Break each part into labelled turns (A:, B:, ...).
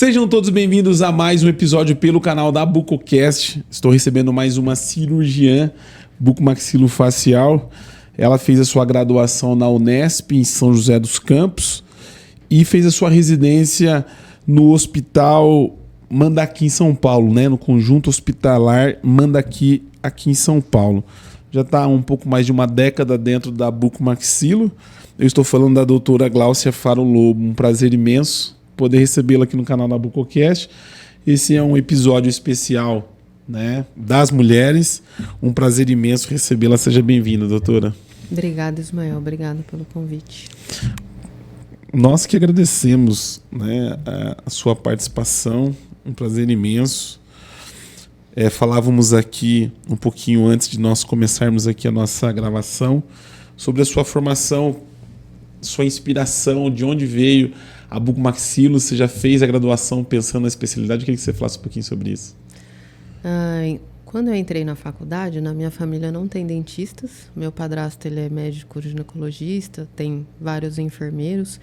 A: Sejam todos bem-vindos a mais um episódio pelo canal da Bucocast. Estou recebendo mais uma cirurgiã bucomaxilofacial. Ela fez a sua graduação na Unesp, em São José dos Campos, e fez a sua residência no Hospital Mandaki, em São Paulo, né? No Conjunto Hospitalar Mandaki, aqui em São Paulo. Já está um pouco mais de uma década dentro da bucomaxilo. Eu estou falando da doutora Gláucia Faro Lobo. Um prazer imenso poder recebê-la aqui no canal da Bucocast. Esse é um episódio especial, né, das mulheres. Um prazer imenso recebê-la. Seja bem-vinda, doutora.
B: Obrigada, Ismael. Obrigada pelo convite.
A: Nós que agradecemos, né, a sua participação. Um prazer imenso. Falávamos aqui um pouquinho antes de nós começarmos aqui a nossa gravação sobre a sua formação, sua inspiração, de onde veio a bucomaxilo. Você já fez a graduação pensando na especialidade? Eu queria que você falasse um pouquinho sobre isso.
B: Quando eu entrei na faculdade, na minha família não tem dentistas. Meu padrasto, ele é médico ginecologista, tem vários enfermeiros.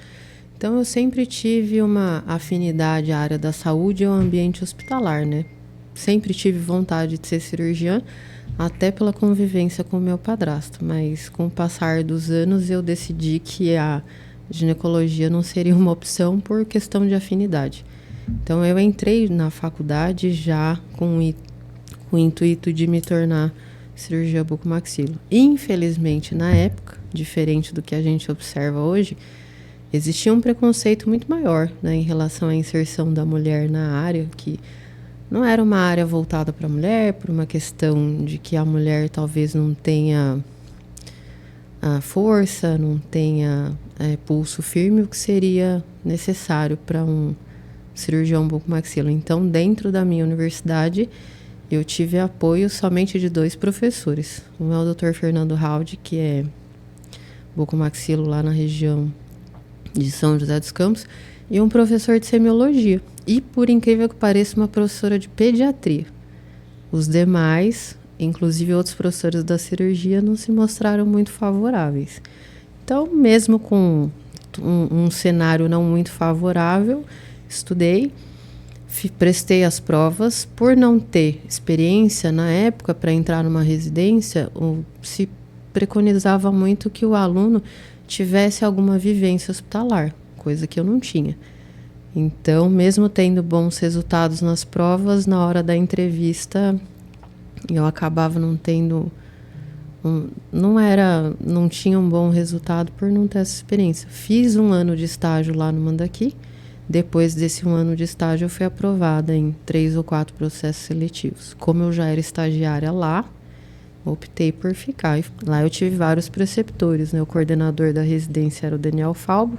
B: Então eu sempre tive uma afinidade à área da saúde e ao ambiente hospitalar, né? Sempre tive vontade de ser cirurgiã, até pela convivência com meu padrasto. Mas com o passar dos anos eu decidi que a ginecologia não seria uma opção por questão de afinidade. Então eu entrei na faculdade já com o intuito de me tornar cirurgiã bucomaxilo. Infelizmente, na época, diferente do que a gente observa hoje, existia um preconceito muito maior, né, em relação à inserção da mulher na área, que não era uma área voltada para a mulher, por uma questão de que a mulher talvez não tenha a força, não tenha pulso firme, o que seria necessário para um cirurgião bucomaxilo. Então, dentro da minha universidade, eu tive apoio somente de 2 professores. Um é o Dr. Fernando Haldi, que é bucomaxilo lá na região de São José dos Campos, e um professor de semiologia. E, por incrível que pareça, uma professora de pediatria. Os demais, inclusive outros professores da cirurgia, não se mostraram muito favoráveis. Então, mesmo com um cenário não muito favorável, estudei, prestei as provas. Por não ter experiência na época para entrar numa residência, se preconizava muito que o aluno tivesse alguma vivência hospitalar, coisa que eu não tinha. Então, mesmo tendo bons resultados nas provas, na hora da entrevista, eu acabava não tendo... não tinha um bom resultado por não ter essa experiência. Fiz 1 ano de estágio lá no Mandaki. Depois desse 1 ano de estágio, eu fui aprovada em 3 ou 4 processos seletivos. Como eu já era estagiária lá, optei por ficar. Lá eu tive vários preceptores, né? O coordenador da residência era o Daniel Falbo.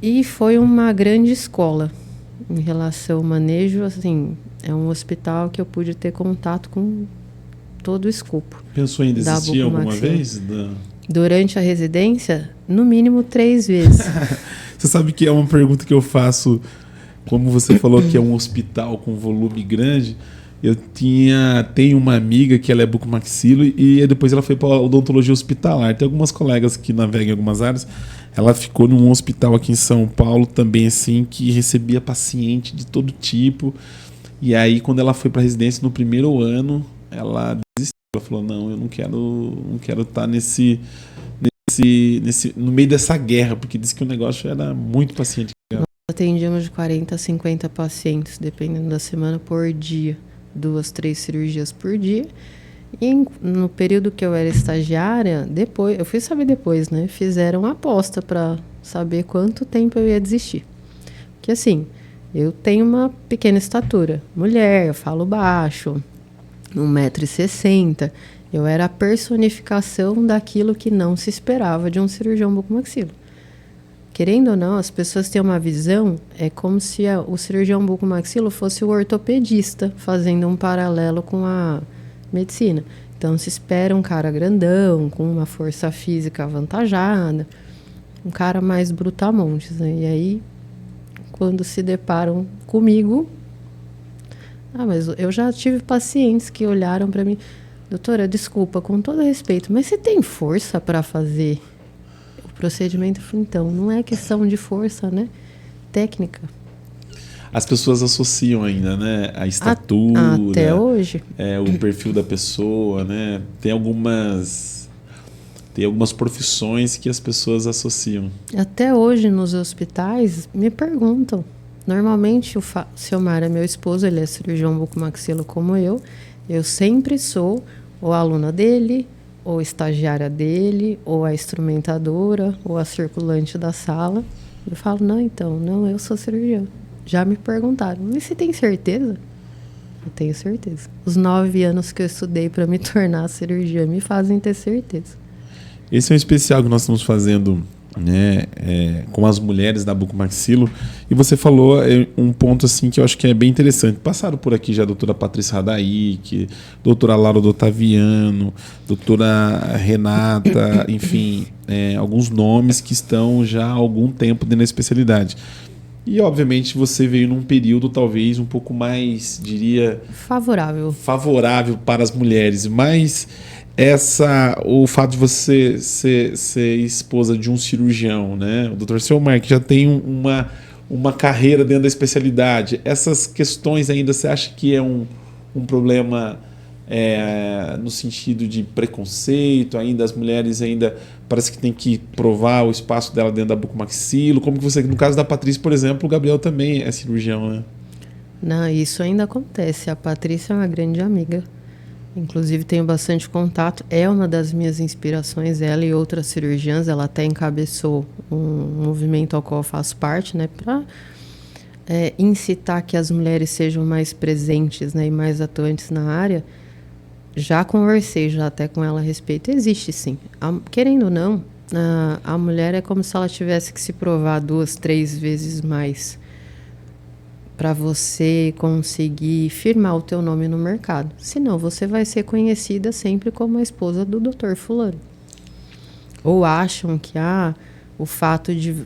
B: E foi uma grande escola em relação ao manejo. Assim, é um hospital que eu pude ter contato com todo o escopo.
A: Pensou em desistir alguma vez?
B: Durante a residência, no mínimo 3 vezes.
A: Você sabe que é uma pergunta que eu faço, como você falou que é um hospital com volume grande. Eu tenho uma amiga que ela é bucomaxilo e depois ela foi para a odontologia hospitalar. Tem algumas colegas que navegam em algumas áreas. Ela ficou num hospital aqui em São Paulo também, assim, que recebia paciente de todo tipo. E aí, quando ela foi para a residência no primeiro ano, ela desistiu. Ela falou, não, eu não quero estar no meio dessa guerra, porque disse que o negócio era muito paciente.
B: Nós atendíamos de 40 a 50 pacientes, dependendo da semana, por dia. 2, 3 cirurgias por dia. E no período que eu era estagiária, depois, eu fui saber depois, né? Fizeram uma aposta para saber quanto tempo eu ia desistir. Porque assim, eu tenho uma pequena estatura. Mulher, eu falo baixo, 1,60 m. Eu era a personificação daquilo que não se esperava de um cirurgião bucomaxilo. Querendo ou não, as pessoas têm uma visão, é como se o cirurgião bucomaxilo fosse o ortopedista, fazendo um paralelo com a medicina. Então se espera um cara grandão, com uma força física avantajada, um cara mais brutamontes, né? E aí, quando se deparam comigo... mas eu já tive pacientes que olharam para mim, doutora, desculpa, com todo respeito, mas você tem força para fazer o procedimento? Eu falei, então, não é questão de força, né? Técnica.
A: as pessoas associam ainda, né? A estatura.
B: Até hoje.
A: O perfil da pessoa, né? Tem algumas profissões que as pessoas associam.
B: Até hoje nos hospitais me perguntam. Normalmente o seu Mar é meu esposo, ele é cirurgião bucomaxilo como eu. Eu sempre sou ou a aluna dele, ou estagiária dele, ou a instrumentadora, ou a circulante da sala. Eu falo, não, eu sou cirurgião. Já me perguntaram, mas você tem certeza? Eu tenho certeza. Os 9 anos que eu estudei para me tornar cirurgiã me fazem ter certeza.
A: Esse é um especial que nós estamos fazendo, né, com as mulheres da bucomaxilo. E você falou um ponto assim que eu acho que é bem interessante. Passaram por aqui já a doutora Patrícia Radaíque, doutora Laura Dotaviano, doutora Renata, enfim, alguns nomes que estão já há algum tempo dentro da especialidade. E, obviamente, você veio num período talvez um pouco mais, diria... Favorável para as mulheres. Mas o fato de você ser esposa de um cirurgião, né? O Dr. Selmar, que já tem uma carreira dentro da especialidade, essas questões ainda, você acha que é um problema no sentido de preconceito? Ainda as mulheres ainda parece que tem que provar o espaço dela dentro da bucomaxilo? Como que você, no caso da Patrícia, por exemplo, o Gabriel também é cirurgião, né?
B: Não, isso ainda acontece. A Patrícia é uma grande amiga. Inclusive, tenho bastante contato. É uma das minhas inspirações, ela e outras cirurgiãs. Ela até encabeçou um movimento ao qual eu faço parte, né, para incitar que as mulheres sejam mais presentes, né, e mais atuantes na área. Já conversei já até com ela a respeito. Existe, sim. Querendo ou não, a mulher é como se ela tivesse que se provar 2, 3 vezes mais para você conseguir firmar o teu nome no mercado. Senão, você vai ser conhecida sempre como a esposa do Dr. Fulano. Ou acham que o fato de...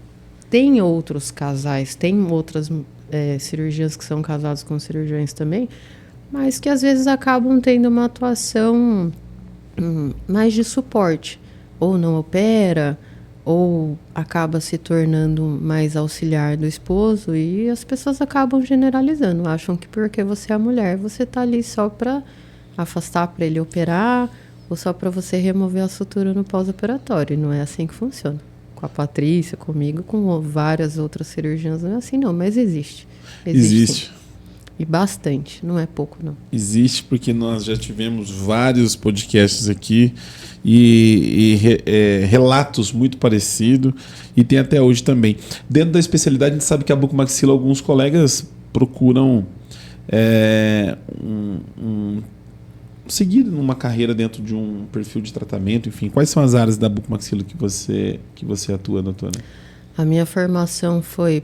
B: Tem outros casais, tem outras cirurgiãs que são casados com cirurgiões também, mas que às vezes acabam tendo uma atuação mais de suporte. Ou não opera, ou acaba se tornando mais auxiliar do esposo, e as pessoas acabam generalizando. Acham que porque você é mulher, você está ali só para afastar, para ele operar, ou só para você remover a sutura no pós-operatório. Não é assim que funciona. Com a Patrícia, comigo, com várias outras cirurgiãs, não é assim não, mas existe.
A: Existe.
B: E bastante, não é pouco não.
A: Existe, porque nós já tivemos vários podcasts aqui e relatos muito parecidos, e tem até hoje também. Dentro da especialidade, a gente sabe que a bucomaxila, alguns colegas procuram seguir uma carreira dentro de um perfil de tratamento, enfim. Quais são as áreas da bucomaxila que você atua, doutora?
B: A minha formação foi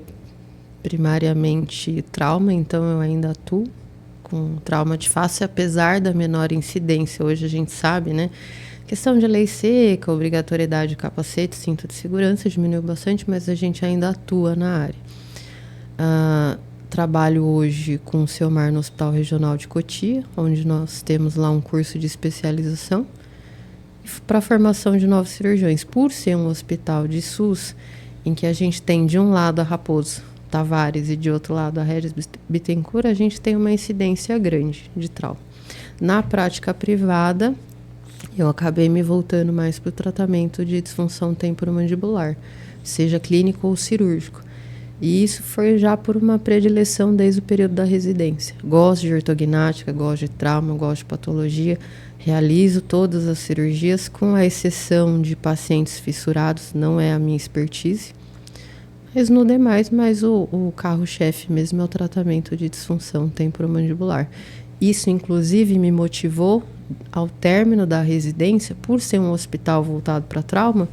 B: primariamente trauma, então eu ainda atuo com trauma de face, apesar da menor incidência. Hoje a gente sabe, né? Questão de lei seca, obrigatoriedade de capacete, cinto de segurança, diminuiu bastante, mas a gente ainda atua na área. Trabalho hoje com o Selmar no Hospital Regional de Cotia, onde nós temos lá um curso de especialização para a formação de novos cirurgiões. Por ser um hospital de SUS, em que a gente tem de um lado a Raposo Tavares e de outro lado a Regis Bittencourt, a gente tem uma incidência grande de trauma. Na prática privada, eu acabei me voltando mais para o tratamento de disfunção temporomandibular, seja clínico ou cirúrgico. E isso foi já por uma predileção desde o período da residência. Gosto de ortognática, gosto de trauma, gosto de patologia. Realizo todas as cirurgias, com a exceção de pacientes fissurados, não é a minha expertise. Mas no demais, o carro-chefe mesmo é o tratamento de disfunção temporomandibular. Isso, inclusive, me motivou, ao término da residência, por ser um hospital voltado para trauma,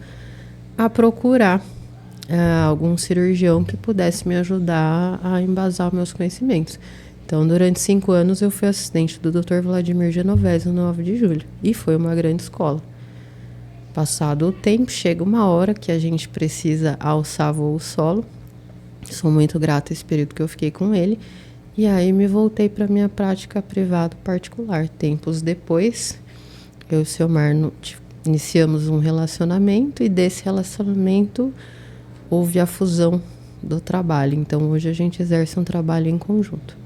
B: a procurar algum cirurgião que pudesse me ajudar a embasar meus conhecimentos. Então, durante 5 anos, eu fui assistente do Dr. Vladimir Genovese no 9 de julho. E foi uma grande escola. Passado o tempo, chega uma hora que a gente precisa alçar voo solo. Sou muito grata a esse período que eu fiquei com ele. E aí me voltei para minha prática privada particular. Tempos depois, eu e o Selmar iniciamos um relacionamento, e desse relacionamento houve a fusão do trabalho. Então, hoje a gente exerce um trabalho em conjunto.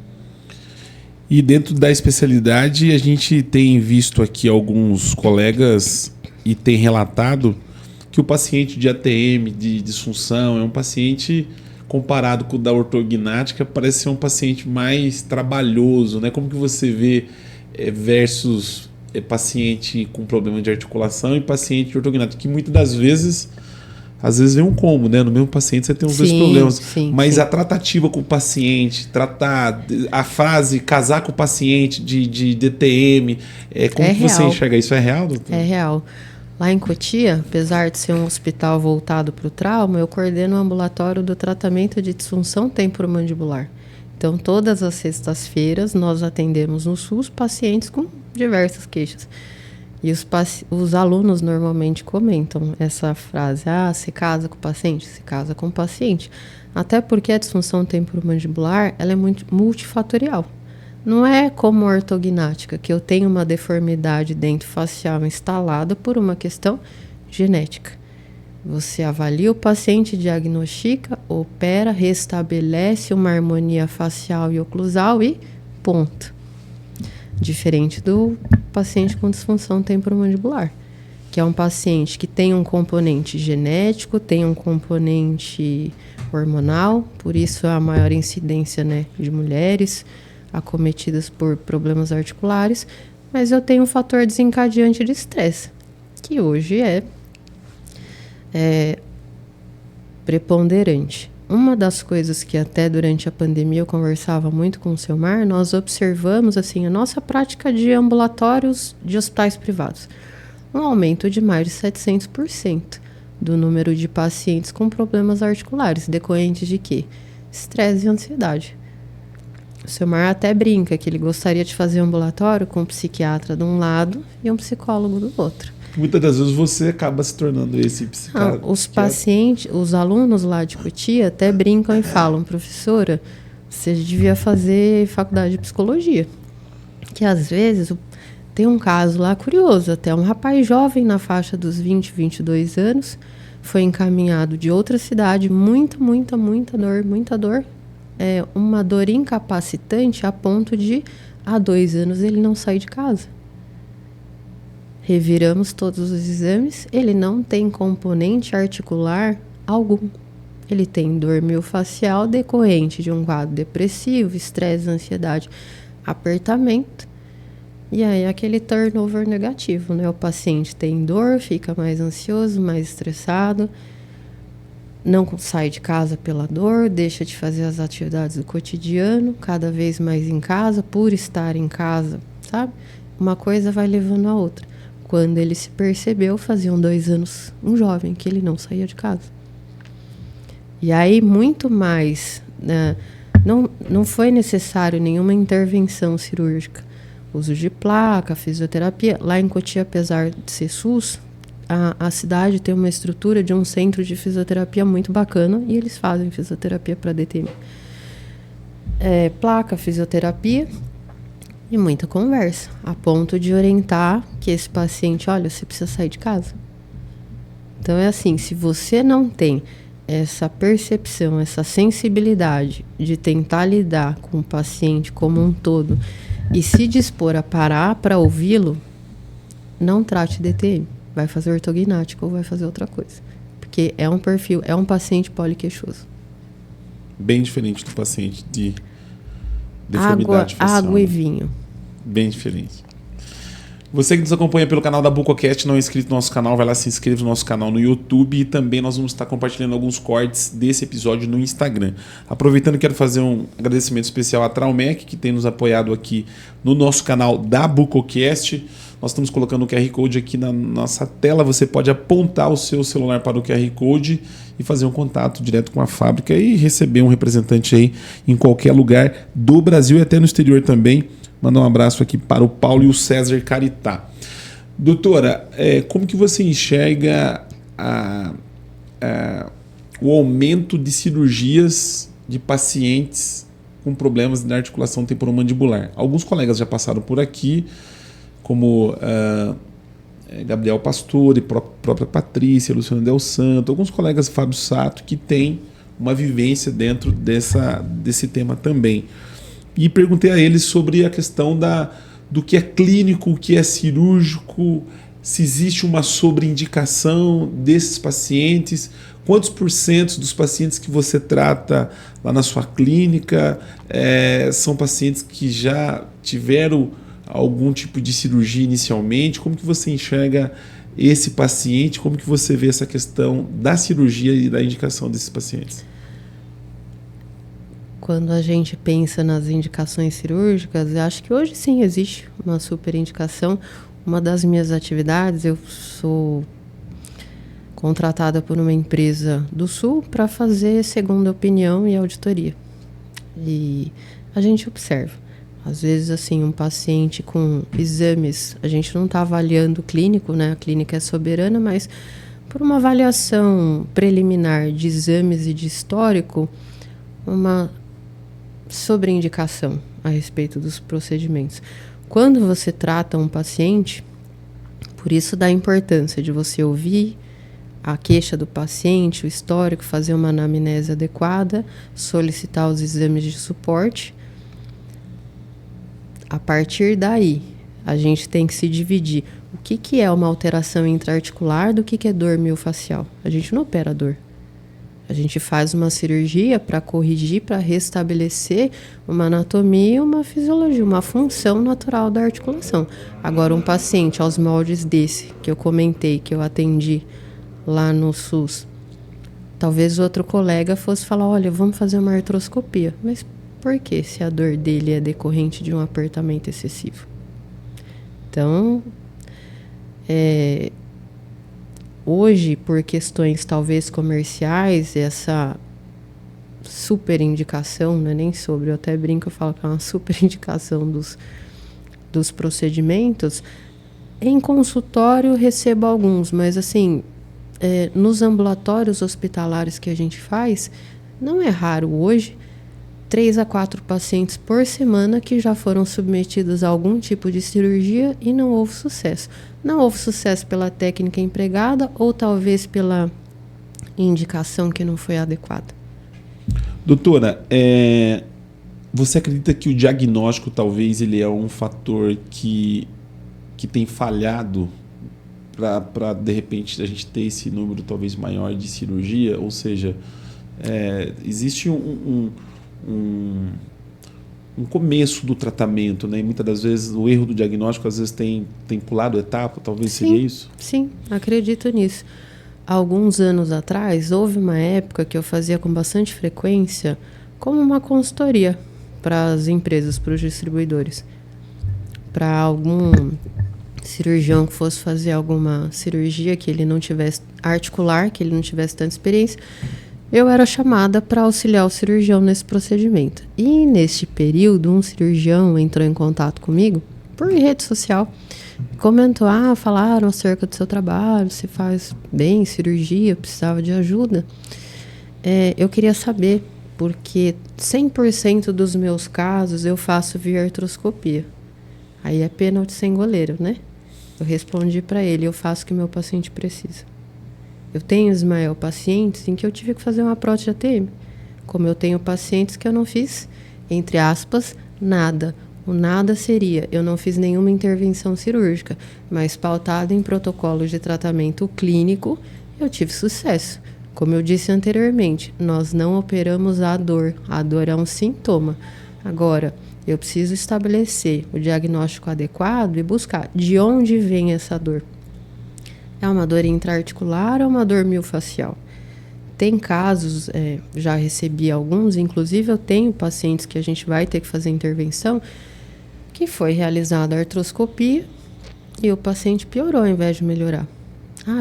A: E dentro da especialidade, a gente tem visto aqui alguns colegas e tem relatado que o paciente de ATM, de disfunção, é um paciente, comparado com o da ortognática, parece ser um paciente mais trabalhoso, né? Como que você vê versus paciente com problema de articulação e paciente de ortognática, que muitas das vezes, às vezes vem um combo, né? No mesmo paciente você tem os dois problemas. Mas a tratativa com o paciente, tratar a frase casar com o paciente de DTM, como que você enxerga isso? É real, doutor?
B: É real. Lá em Cotia, apesar de ser um hospital voltado para o trauma, eu coordeno o ambulatório do tratamento de disfunção temporomandibular. Então, todas as sextas-feiras, nós atendemos no SUS pacientes com diversas queixas. E os alunos normalmente comentam essa frase: se casa com o paciente? Se casa com o paciente. Até porque a disfunção temporomandibular, ela é muito multifatorial. Não é como a ortognática, que eu tenho uma deformidade dentofacial instalada por uma questão genética. Você avalia o paciente, diagnostica, opera, restabelece uma harmonia facial e oclusal e ponto. Diferente do paciente com disfunção temporomandibular, que é um paciente que tem um componente genético, tem um componente hormonal, por isso a maior incidência, né, de mulheres acometidas por problemas articulares, mas eu tenho um fator desencadeante de estresse, que hoje é preponderante. Uma das coisas que até durante a pandemia eu conversava muito com o Selmar, nós observamos assim, a nossa prática de ambulatórios de hospitais privados. Um aumento de mais de 700% do número de pacientes com problemas articulares, decorrentes de quê? Estresse e ansiedade. O Selmar até brinca que ele gostaria de fazer ambulatório com um psiquiatra de um lado e um psicólogo do outro.
A: Muitas das vezes você acaba se tornando esse psiquiatra.
B: Os pacientes, os alunos lá de Cotia até brincam e falam: professora, você devia fazer faculdade de psicologia. Que às vezes tem um caso lá curioso, até um rapaz jovem na faixa dos 20, 22 anos, foi encaminhado de outra cidade, muita dor, uma dor incapacitante a ponto de há 2 anos ele não sair de casa. Reviramos todos os exames, ele não tem componente articular algum. Ele tem dor miofascial decorrente de um quadro depressivo, estresse, ansiedade, apertamento. E aí aquele turnover negativo, né? O paciente tem dor, fica mais ansioso, mais estressado, não sai de casa pela dor, deixa de fazer as atividades do cotidiano, cada vez mais em casa, por estar em casa, sabe? Uma coisa vai levando a outra. Quando ele se percebeu, faziam 2 anos, um jovem, que ele não saía de casa. E aí, muito mais, né, não foi necessário nenhuma intervenção cirúrgica. Uso de placa, fisioterapia. Lá em Cotia, apesar de ser SUS, a cidade tem uma estrutura de um centro de fisioterapia muito bacana e eles fazem fisioterapia para DTM. Placa, fisioterapia e muita conversa, a ponto de orientar que esse paciente, olha, você precisa sair de casa. Então é assim, se você não tem essa percepção, essa sensibilidade de tentar lidar com o paciente como um todo e se dispor a parar para ouvi-lo, não trate DTM. Vai fazer ortognática ou vai fazer outra coisa. Porque é um perfil, é um paciente poliqueixoso.
A: Bem diferente do paciente de deformidade facial.
B: Água e vinho.
A: Bem diferente. Você que nos acompanha pelo canal da Bucocast, não é inscrito no nosso canal, vai lá, se inscreve no nosso canal no YouTube e também nós vamos estar compartilhando alguns cortes desse episódio no Instagram. Aproveitando, quero fazer um agradecimento especial à Traumec, que tem nos apoiado aqui no nosso canal da Bucocast. Nós estamos colocando o QR Code aqui na nossa tela, você pode apontar o seu celular para o QR Code e fazer um contato direto com a fábrica e receber um representante aí em qualquer lugar do Brasil e até no exterior também. Mandar um abraço aqui para o Paulo e o César Caritá. Doutora, como que você enxerga o aumento de cirurgias de pacientes com problemas na articulação temporomandibular? Alguns colegas já passaram por aqui, como Gabriel Pastore, própria Patrícia, Luciano Del Santo, alguns colegas, Fábio Sato, que têm uma vivência dentro desse tema também. E perguntei a ele sobre a questão do que é clínico, o que é cirúrgico, se existe uma sobreindicação desses pacientes, quantos % dos pacientes que você trata lá na sua clínica são pacientes que já tiveram algum tipo de cirurgia inicialmente, como que você enxerga esse paciente, como que você vê essa questão da cirurgia e da indicação desses pacientes?
B: Quando a gente pensa nas indicações cirúrgicas, eu acho que hoje sim existe uma super indicação. Uma das minhas atividades, eu sou contratada por uma empresa do Sul para fazer segunda opinião e auditoria. E a gente observa. Às vezes, assim, um paciente com exames, a gente não está avaliando o clínico, né? A clínica é soberana, mas por uma avaliação preliminar de exames e de histórico, uma sobreindicação a respeito dos procedimentos. Quando você trata um paciente, por isso da importância de você ouvir a queixa do paciente, o histórico, fazer uma anamnese adequada, solicitar os exames de suporte. A partir daí, a gente tem que se dividir. O que é uma alteração intraarticular do que é dor miofascial? A gente não opera dor. A gente faz uma cirurgia para corrigir, para restabelecer uma anatomia, uma fisiologia, uma função natural da articulação. Agora, um paciente aos moldes desse, que eu comentei, que eu atendi lá no SUS, talvez outro colega fosse falar, olha, vamos fazer uma artroscopia. Mas por que se a dor dele é decorrente de um apertamento excessivo? Então, hoje, por questões talvez comerciais, essa super indicação, não é nem sobre, eu até brinco, eu falo que é uma super indicação dos procedimentos. Em consultório eu recebo alguns, mas assim, nos ambulatórios hospitalares que a gente faz, não é raro hoje 3 a 4 pacientes por semana que já foram submetidos a algum tipo de cirurgia e não houve sucesso. Não houve sucesso pela técnica empregada ou talvez pela indicação que não foi adequada.
A: Doutora, você acredita que o diagnóstico talvez ele é um fator que tem falhado para de repente a gente ter esse número talvez maior de cirurgia? Ou seja, existe um começo do tratamento, né? E muitas das vezes o erro do diagnóstico às vezes tem pulado etapa, talvez seria isso?
B: Sim, acredito nisso. Há alguns anos atrás, houve uma época que eu fazia com bastante frequência como uma consultoria para as empresas, para os distribuidores. Para algum cirurgião que fosse fazer alguma cirurgia que ele não tivesse articular, que ele não tivesse tanta experiência, eu era chamada para auxiliar o cirurgião nesse procedimento. E neste período, um cirurgião entrou em contato comigo por rede social, comentou, falaram acerca do seu trabalho, você faz bem cirurgia, precisava de ajuda. Eu queria saber, porque 100% dos meus casos eu faço via artroscopia. Aí é pênalti sem goleiro, né? Eu respondi para ele, eu faço o que meu paciente precisa. Eu tenho, Ismael, pacientes em que eu tive que fazer uma prótese ATM. Como eu tenho pacientes que eu não fiz, entre aspas, nada. O nada seria, eu não fiz nenhuma intervenção cirúrgica, mas pautado em protocolos de tratamento clínico, eu tive sucesso. Como eu disse anteriormente, nós não operamos a dor é um sintoma. Agora, eu preciso estabelecer o diagnóstico adequado e buscar de onde vem essa dor. É uma dor intraarticular ou uma dor miofascial? Tem casos, já recebi alguns, inclusive eu tenho pacientes que a gente vai ter que fazer intervenção, que foi realizada a artroscopia e o paciente piorou ao invés de melhorar.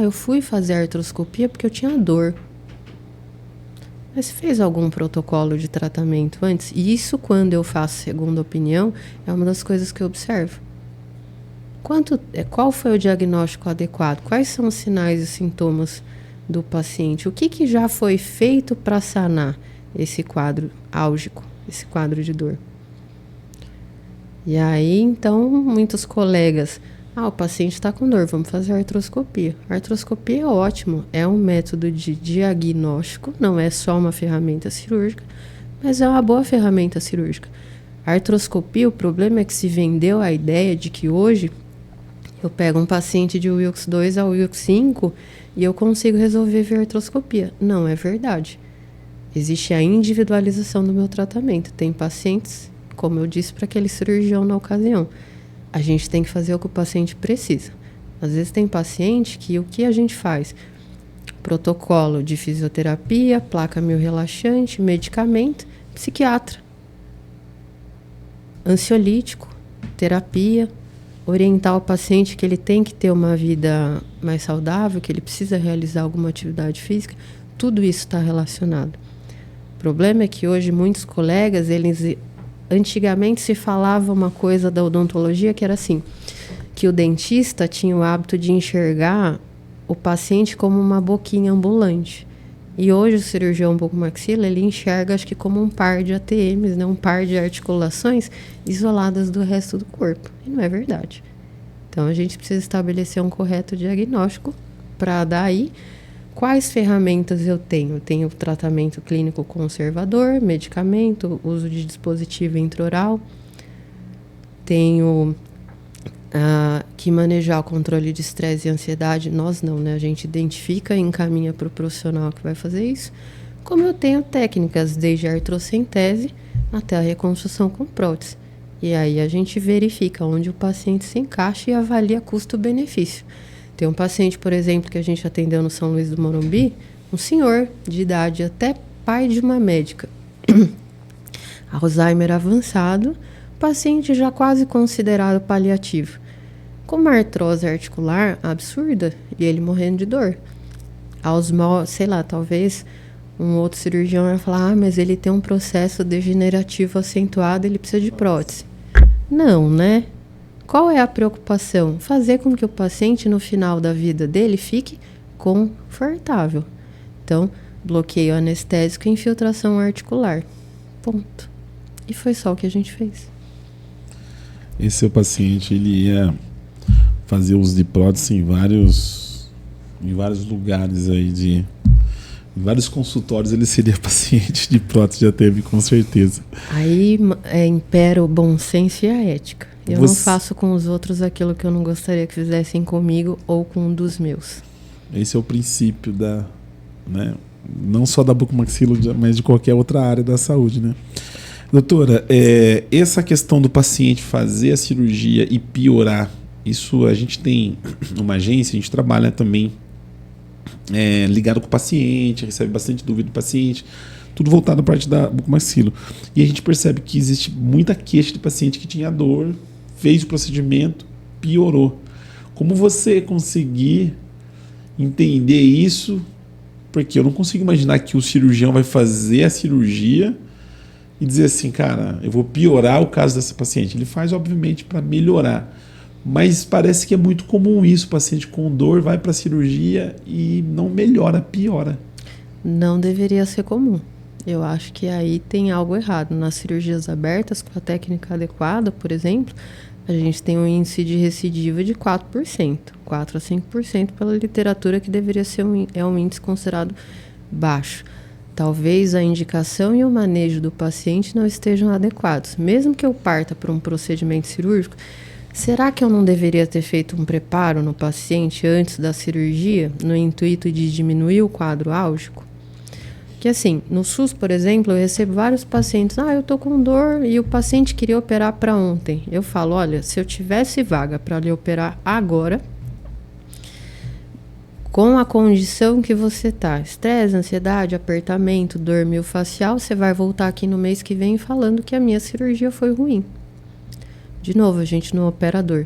B: Eu fui fazer a artroscopia porque eu tinha dor. Mas fez algum protocolo de tratamento antes? E isso, quando eu faço segunda opinião, é uma das coisas que eu observo. Qual foi o diagnóstico adequado? Quais são os sinais e sintomas do paciente? O que já foi feito para sanar esse quadro álgico, esse quadro de dor? E aí, então, muitos colegas O paciente está com dor, vamos fazer a artroscopia. A artroscopia é ótimo, é um método de diagnóstico, não é só uma ferramenta cirúrgica, mas é uma boa ferramenta cirúrgica. A artroscopia, o problema é que se vendeu a ideia de que hoje eu pego um paciente de Wilks 2 a Wilks 5 e eu consigo resolver via artroscopia. Não é verdade. Existe a individualização do meu tratamento. Tem pacientes, como eu disse para aquele cirurgião na ocasião, a gente tem que fazer o que o paciente precisa. Às vezes tem paciente que o que a gente faz? Protocolo de fisioterapia, placa miorrelaxante, medicamento, psiquiatra, ansiolítico, terapia, orientar o paciente que ele tem que ter uma vida mais saudável, que ele precisa realizar alguma atividade física, tudo isso está relacionado. O problema é que hoje muitos colegas, antigamente se falava uma coisa da odontologia que era assim, que o dentista tinha o hábito de enxergar o paciente como uma boquinha ambulante. E hoje o cirurgião bucomaxila, ele enxerga, acho que como um par de ATMs, né? Um par de articulações isoladas do resto do corpo. E não é verdade. Então a gente precisa estabelecer um correto diagnóstico para daí quais ferramentas eu tenho. Eu tenho tratamento clínico conservador, medicamento, uso de dispositivo intraoral. Tenho que manejar o controle de estresse e ansiedade. Nós não, né? A gente identifica e encaminha para o profissional que vai fazer isso. Como eu tenho técnicas desde a artrocentese até a reconstrução com prótese. E aí a gente verifica onde o paciente se encaixa e avalia custo-benefício. Tem um paciente, por exemplo, que a gente atendeu no São Luís do Morumbi, um senhor de idade, até pai de uma médica. Alzheimer avançado, paciente já quase considerado paliativo. Com uma artrose articular absurda e ele morrendo de dor. Sei lá, talvez um outro cirurgião vai falar, mas ele tem um processo degenerativo acentuado, ele precisa de prótese. Não, né? Qual é a preocupação? Fazer com que o paciente, no final da vida dele, fique confortável. Então, bloqueio anestésico e infiltração articular. Ponto. E foi só o que a gente fez.
A: Esse seu paciente, ele ia fazer uso de prótese em vários lugares aí em vários consultórios ele seria paciente de prótese, já teve, com certeza.
B: Aí impera o bom senso e a ética. Eu não faço com os outros aquilo que eu não gostaria que fizessem comigo ou com um dos meus.
A: Esse é o princípio né, não só da bucomaxilo, mas de qualquer outra área da saúde, né? Doutora, essa questão do paciente fazer a cirurgia e piorar, isso a gente tem uma agência, a gente trabalha também ligado com o paciente, recebe bastante dúvida do paciente, tudo voltado à parte da bucomaxilo. E a gente percebe que existe muita queixa de paciente que tinha dor, fez o procedimento, piorou. Como você conseguir entender isso? Porque eu não consigo imaginar que o cirurgião vai fazer a cirurgia e dizer assim, cara, eu vou piorar o caso dessa paciente. Ele faz, obviamente, para melhorar. Mas parece que é muito comum isso, o paciente com dor vai para a cirurgia e não melhora, piora.
B: Não deveria ser comum. Eu acho que aí tem algo errado. Nas cirurgias abertas, com a técnica adequada, por exemplo, a gente tem um índice de recidiva de 4%. 4 a 5% pela literatura, que deveria ser um índice considerado baixo. Talvez a indicação e o manejo do paciente não estejam adequados. Mesmo que eu parta para um procedimento cirúrgico, será que eu não deveria ter feito um preparo no paciente antes da cirurgia, no intuito de diminuir o quadro álgico? Que assim, no SUS, por exemplo, eu recebo vários pacientes, eu tô com dor e o paciente queria operar para ontem. Eu falo, olha, se eu tivesse vaga para lhe operar agora, com a condição que você tá, estresse, ansiedade, apertamento, dor miofascial, você vai voltar aqui no mês que vem falando que a minha cirurgia foi ruim. De novo, a gente não opera dor.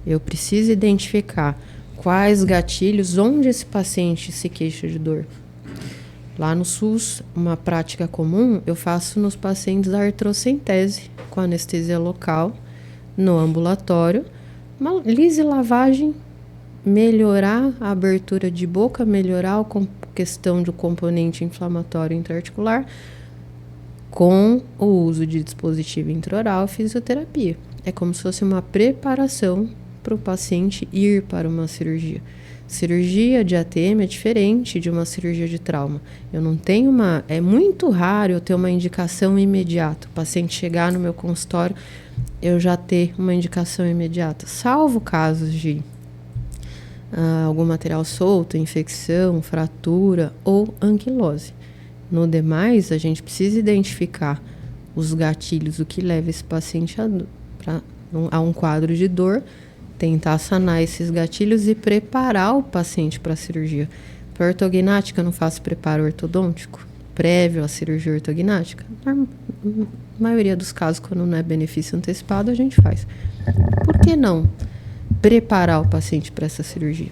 B: Eu preciso identificar quais gatilhos, onde esse paciente se queixa de dor. Lá no SUS, uma prática comum, eu faço nos pacientes da artrocentese, com anestesia local, no ambulatório, uma lise-lavagem, melhorar a abertura de boca, melhorar a questão do componente inflamatório intraarticular, com o uso de dispositivo intraoral e fisioterapia. É como se fosse uma preparação para o paciente ir para uma cirurgia. Cirurgia de ATM é diferente de uma cirurgia de trauma. Eu não tenho é muito raro eu ter uma indicação imediata. O paciente chegar no meu consultório, eu já ter uma indicação imediata. Salvo casos de algum material solto, infecção, fratura ou anquilose. No demais, a gente precisa identificar os gatilhos, o que leva esse paciente a um quadro de dor, tentar sanar esses gatilhos e preparar o paciente para a cirurgia. Para ortognática, eu não faço preparo ortodôntico prévio à cirurgia ortognática? Na maioria dos casos, quando não é benefício antecipado, a gente faz. Por que não preparar o paciente para essa cirurgia?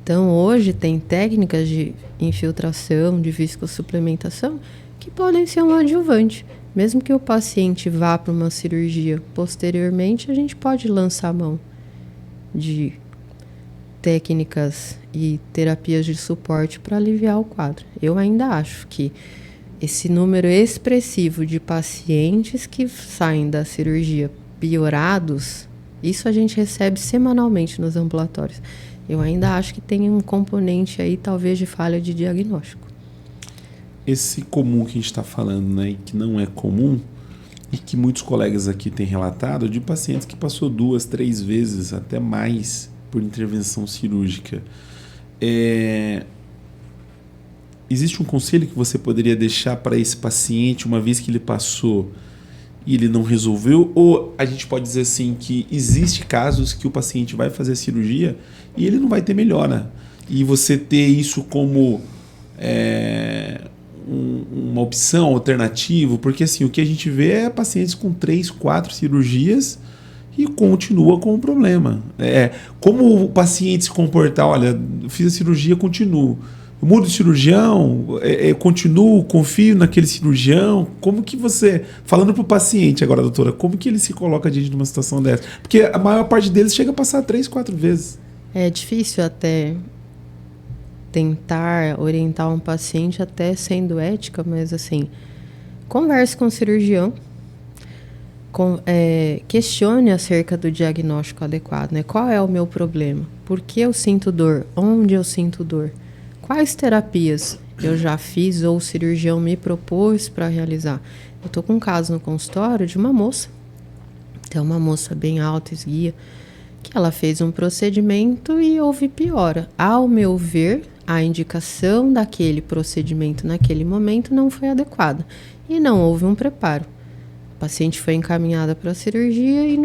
B: Então, hoje tem técnicas de infiltração, de viscosupplementação, que podem ser um adjuvante. Mesmo que o paciente vá para uma cirurgia posteriormente, a gente pode lançar a mão de técnicas e terapias de suporte para aliviar o quadro. Eu ainda acho que esse número expressivo de pacientes que saem da cirurgia piorados, isso a gente recebe semanalmente nos ambulatórios. Eu ainda acho que tem um componente aí, talvez, de falha de diagnóstico.
A: Esse comum que a gente está falando, né, e que não é comum, e que muitos colegas aqui têm relatado, de pacientes que passou 2, 3 vezes, até mais, por intervenção cirúrgica. Existe um conselho que você poderia deixar para esse paciente, uma vez que ele passou e ele não resolveu? Ou a gente pode dizer assim, que existe casos que o paciente vai fazer a cirurgia e ele não vai ter melhora? E você ter isso como uma opção alternativa, porque assim, o que a gente vê é pacientes com 3, 4 cirurgias e continua com o problema. Como o paciente se comportar? Olha, fiz a cirurgia, continuo. Eu mudo de cirurgião, continuo, confio naquele cirurgião. Como que você, falando para o paciente agora, doutora, como que ele se coloca diante de uma situação dessa? Porque a maior parte deles chega a passar 3, 4 vezes. É difícil até
B: tentar orientar um paciente, até sendo ética, mas assim, converse com o cirurgião, questione acerca do diagnóstico adequado, né? Qual é o meu problema? Por que eu sinto dor? Onde eu sinto dor? Quais terapias eu já fiz ou o cirurgião me propôs para realizar? Eu estou com um caso no consultório de uma moça, tem uma moça bem alta, esguia, que ela fez um procedimento e houve piora. Ao meu ver, a indicação daquele procedimento naquele momento não foi adequada e não houve um preparo. A paciente foi encaminhada para a cirurgia e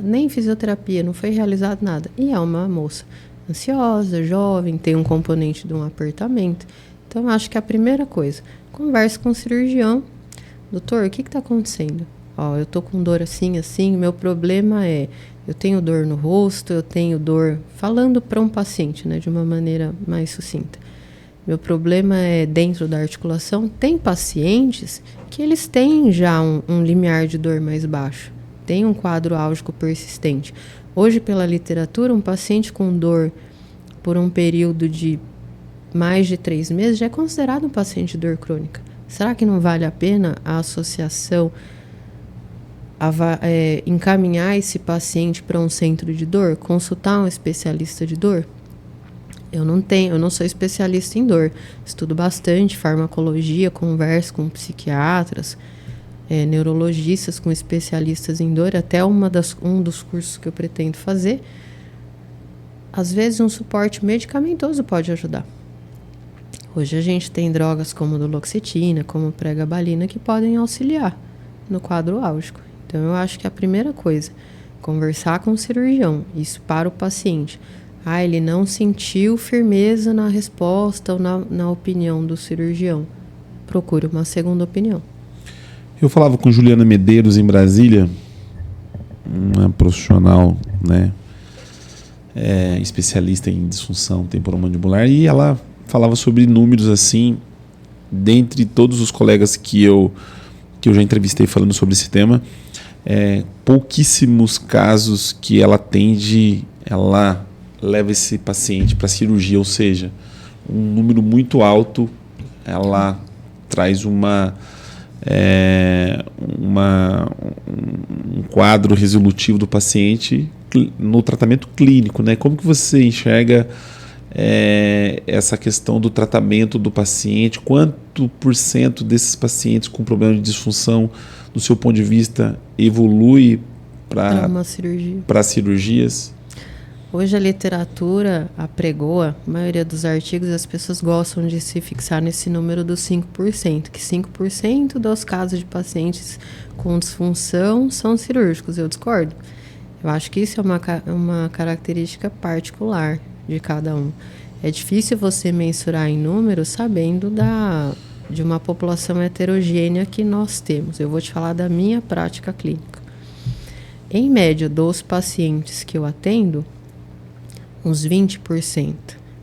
B: nem fisioterapia, não foi realizado nada. E é uma moça ansiosa, jovem, tem um componente de um apertamento. Então, acho que a primeira coisa, converse com o cirurgião. Doutor, o que está acontecendo? Eu estou com dor assim, meu problema eu tenho dor no rosto, eu tenho dor, falando para um paciente, né, de uma maneira mais sucinta. Meu problema é dentro da articulação. Tem pacientes que eles têm já um limiar de dor mais baixo, tem um quadro álgico persistente. Hoje, pela literatura, um paciente com dor por um período de mais de 3 meses já é considerado um paciente de dor crônica. Será que não vale a pena a associação encaminhar esse paciente para um centro de dor, consultar um especialista de dor? Eu não sou especialista em dor, estudo bastante farmacologia, converso com psiquiatras, neurologistas, com especialistas em dor, até um dos cursos que eu pretendo fazer. Às vezes um suporte medicamentoso pode ajudar. Hoje a gente tem drogas como duloxetina, como pregabalina, que podem auxiliar no quadro álgico. Então, eu acho que a primeira coisa, conversar com o cirurgião, isso para o paciente. Ele não sentiu firmeza na resposta ou na opinião do cirurgião. Procure uma segunda opinião.
A: Eu falava com Juliana Medeiros em Brasília, uma profissional, né, especialista em disfunção temporomandibular, e ela falava sobre números assim, dentre todos os colegas que eu já entrevistei falando sobre esse tema, pouquíssimos casos que ela atende, ela leva esse paciente para cirurgia, ou seja, um número muito alto, ela traz uma um quadro resolutivo do paciente no tratamento clínico, né? Como que você enxerga essa questão do tratamento do paciente? Quanto por cento desses pacientes com problema de disfunção, do seu ponto de vista, evolui para cirurgias?
B: Hoje a literatura apregoa, a maioria dos artigos, as pessoas gostam de se fixar nesse número dos 5%, que 5% dos casos de pacientes com disfunção são cirúrgicos. Eu discordo. Eu acho que isso é uma característica particular de cada um. É difícil você mensurar em números sabendo de uma população heterogênea que nós temos. Eu vou te falar da minha prática clínica. Em média, dos pacientes que eu atendo, uns 20%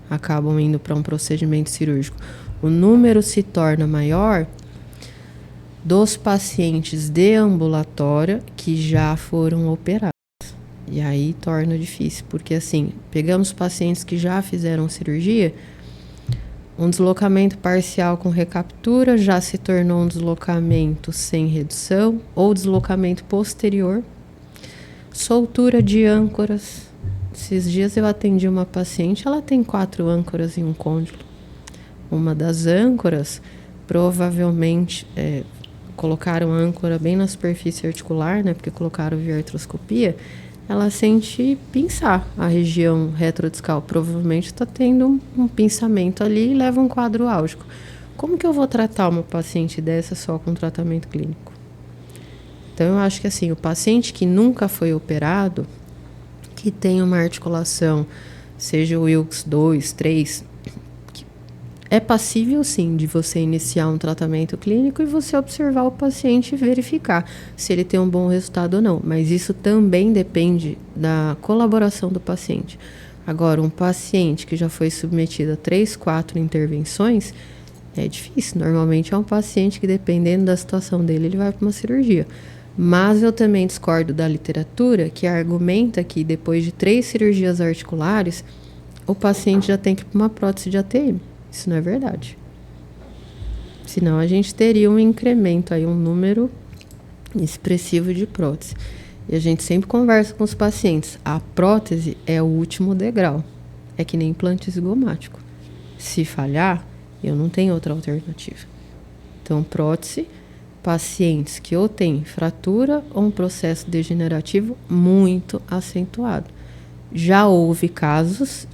B: acabam indo para um procedimento cirúrgico. O número se torna maior dos pacientes de ambulatório que já foram operados. E aí torna difícil, porque assim, pegamos pacientes que já fizeram cirurgia, um deslocamento parcial com recaptura já se tornou um deslocamento sem redução, ou deslocamento posterior, soltura de âncoras. Esses dias eu atendi uma paciente, ela tem 4 âncoras em um côndilo. Uma das âncoras, provavelmente, colocaram a âncora bem na superfície articular, né, porque colocaram via artroscopia, ela sente pinçar a região retrodiscal. Provavelmente está tendo um pinçamento ali e leva um quadro álgico. Como que eu vou tratar uma paciente dessa só com tratamento clínico? Então, eu acho que assim, o paciente que nunca foi operado, que tem uma articulação, seja o Wilks 2, 3, é passível sim de você iniciar um tratamento clínico e você observar o paciente e verificar se ele tem um bom resultado ou não. Mas isso também depende da colaboração do paciente. Agora, um paciente que já foi submetido a 3, 4 intervenções, é difícil. Normalmente é um paciente que, dependendo da situação dele, ele vai para uma cirurgia. Mas eu também discordo da literatura que argumenta que depois de 3 cirurgias articulares, o paciente já tem que ir para uma prótese de ATM. Isso não é verdade. Senão a gente teria um incremento, aí, um número expressivo de prótese. E a gente sempre conversa com os pacientes. A prótese é o último degrau. É que nem implante zigomático. Se falhar, eu não tenho outra alternativa. Então, prótese, pacientes que ou têm fratura ou um processo degenerativo muito acentuado. Já houve casos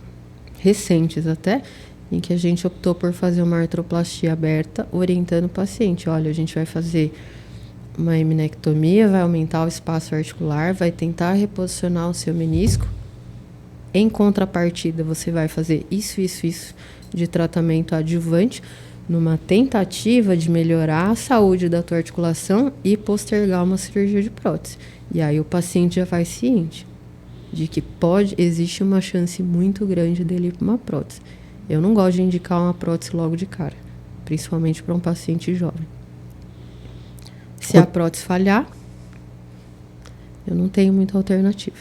B: recentes até, em que a gente optou por fazer uma artroplastia aberta, orientando o paciente. Olha, a gente vai fazer uma eminectomia, vai aumentar o espaço articular, vai tentar reposicionar o seu menisco. Em contrapartida, você vai fazer isso de tratamento adjuvante, numa tentativa de melhorar a saúde da tua articulação e postergar uma cirurgia de prótese. E aí o paciente já vai ciente de que existe uma chance muito grande dele ir para uma prótese. Eu não gosto de indicar uma prótese logo de cara, principalmente para um paciente jovem. Se a prótese falhar, eu não tenho muita alternativa.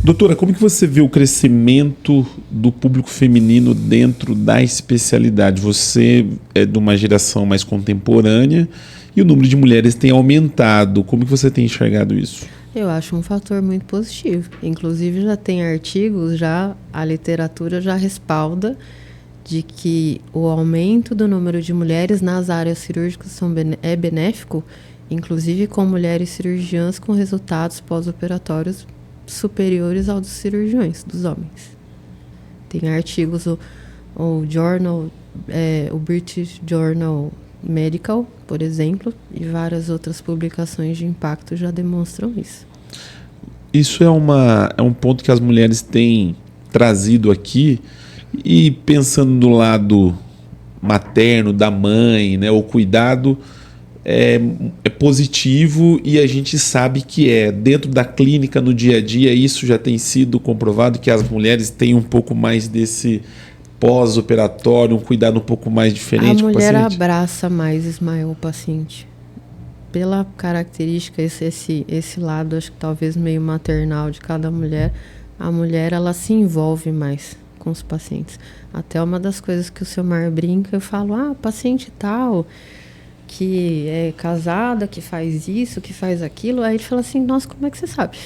A: Doutora, como que você vê o crescimento do público feminino dentro da especialidade? Você é de uma geração mais contemporânea e o número de mulheres tem aumentado. Como que você tem enxergado isso?
B: Eu acho um fator muito positivo. Inclusive, já tem artigos, a literatura já respalda de que o aumento do número de mulheres nas áreas cirúrgicas é benéfico, inclusive com mulheres cirurgiãs com resultados pós-operatórios superiores aos dos cirurgiões, dos homens. Tem artigos, o British Journal Medical, por exemplo, e várias outras publicações de impacto já demonstram isso.
A: Isso é um ponto que as mulheres têm trazido aqui, e pensando do lado materno, da mãe, né, o cuidado é positivo, e a gente sabe que dentro da clínica, no dia a dia, isso já tem sido comprovado, que as mulheres têm um pouco mais desse pós-operatório, um cuidado um pouco mais diferente com o paciente.
B: A mulher abraça mais, Ismael, o paciente. Pela característica, esse lado, acho que talvez meio maternal de cada mulher, a mulher ela se envolve mais com os pacientes. Até uma das coisas que o seu Mar brinca, eu falo, paciente tal, que é casada, que faz isso, que faz aquilo. Aí ele fala assim, nossa, como é que você sabe?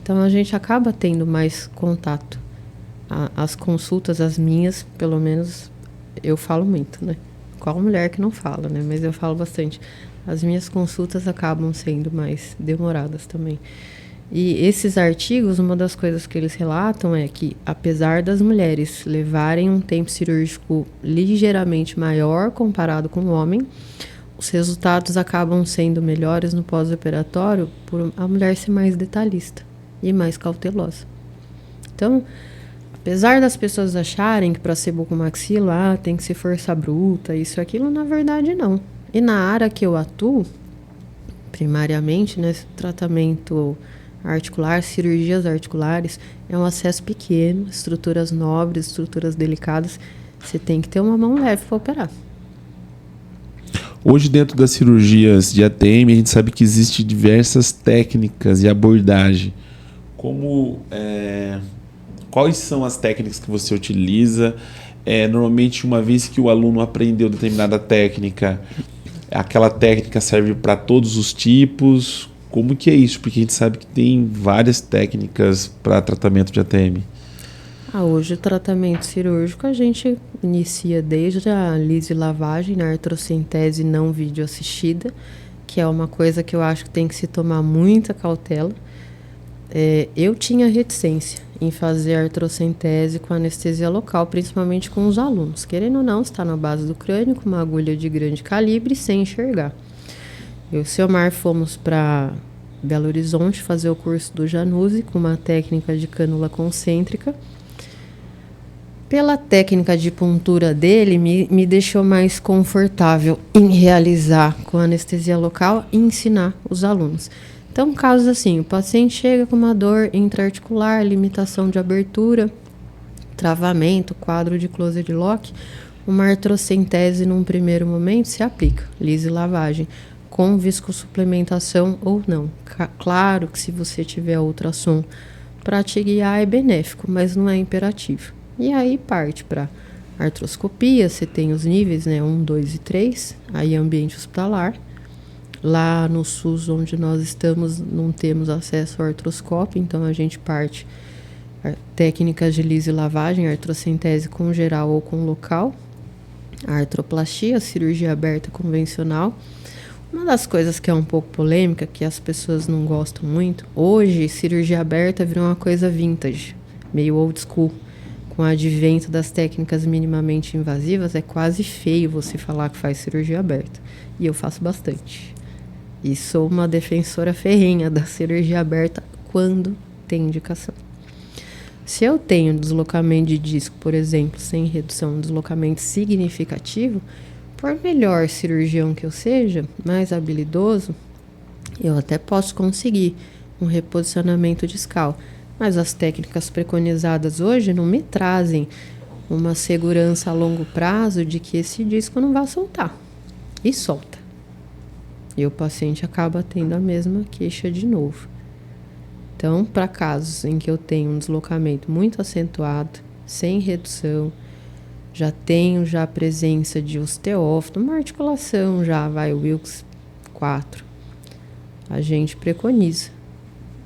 B: Então a gente acaba tendo mais contato. As consultas, as minhas, pelo menos, eu falo muito, né? Qual mulher que não fala, né? Mas eu falo bastante. As minhas consultas acabam sendo mais demoradas também. E esses artigos, uma das coisas que eles relatam é que, apesar das mulheres levarem um tempo cirúrgico ligeiramente maior comparado com o homem, os resultados acabam sendo melhores no pós-operatório por a mulher ser mais detalhista e mais cautelosa. Então, apesar das pessoas acharem que para ser bucomaxilo, tem que ser força bruta, isso e aquilo, na verdade não. E na área que eu atuo, primariamente, né, tratamento articular, cirurgias articulares, é um acesso pequeno, estruturas nobres, estruturas delicadas, você tem que ter uma mão leve para operar.
A: Hoje, dentro das cirurgias de ATM, a gente sabe que existem diversas técnicas e abordagem. Quais são as técnicas que você utiliza? Normalmente, uma vez que o aluno aprendeu determinada técnica, aquela técnica serve para todos os tipos? Como que é isso? Porque a gente sabe que tem várias técnicas para tratamento de ATM.
B: Hoje o tratamento cirúrgico a gente inicia desde a liso-lavagem, na artrocentese não videoassistida, que é uma coisa que eu acho que tem que se tomar muita cautela. Eu tinha reticência em fazer artrocentese com anestesia local, principalmente com os alunos. Querendo ou não, está na base do crânio, com uma agulha de grande calibre, sem enxergar. Eu e o Selmar fomos para Belo Horizonte fazer o curso do Januzzi, com uma técnica de cânula concêntrica. Pela técnica de puntura dele, me deixou mais confortável em realizar com anestesia local e ensinar os alunos. Então, casos assim, o paciente chega com uma dor intraarticular, limitação de abertura, travamento, quadro de closed lock, uma artrocentese num primeiro momento se aplica, liso-lavagem, com viscosuplementação ou não. Claro que se você tiver ultrassom para te guiar é benéfico, mas não é imperativo. E aí parte para artroscopia, você tem os níveis, né, 1, 2 e 3, aí ambiente hospitalar. Lá no SUS, onde nós estamos, não temos acesso ao artroscópio, então a gente parte técnicas de liso-lavagem, artrocentese com geral ou com local, a artroplastia, cirurgia aberta convencional. Uma das coisas que é um pouco polêmica, que as pessoas não gostam muito, hoje cirurgia aberta virou uma coisa vintage, meio old school. Com o advento das técnicas minimamente invasivas, é quase feio você falar que faz cirurgia aberta. E eu faço bastante. E sou uma defensora ferrenha da cirurgia aberta quando tem indicação. Se eu tenho deslocamento de disco, por exemplo, sem redução, um deslocamento significativo, por melhor cirurgião que eu seja, mais habilidoso, eu até posso conseguir um reposicionamento discal. Mas as técnicas preconizadas hoje não me trazem uma segurança a longo prazo de que esse disco não vai soltar. E solta. E o paciente acaba tendo a mesma queixa de novo. Então, para casos em que eu tenho um deslocamento muito acentuado, sem redução, já tenho a presença de osteófito, uma articulação Wilks 4, a gente preconiza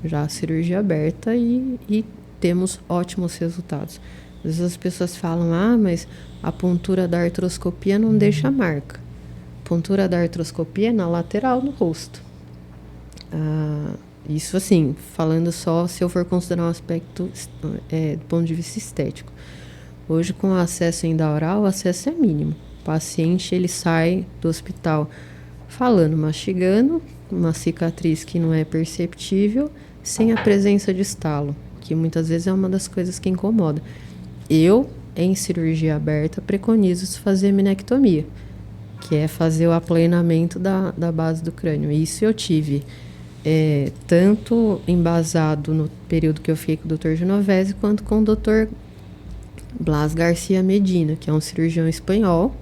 B: já a cirurgia aberta e temos ótimos resultados. Às vezes as pessoas falam, mas a pontura da artroscopia não deixa marca. A pontura da artroscopia é na lateral do rosto. Isso assim, falando só se eu for considerar um aspecto do ponto de vista estético. Hoje, com o acesso endaural, o acesso é mínimo. O paciente ele sai do hospital falando, mastigando, uma cicatriz que não é perceptível, sem a presença de estalo, que muitas vezes é uma das coisas que incomoda. Eu, em cirurgia aberta, preconizo fazer minectomia, que é fazer o aplanamento da base do crânio. Isso eu tive tanto embasado no período que eu fiquei com o Dr. Genovese, quanto com o Dr. Blas Garcia Medina, que é um cirurgião espanhol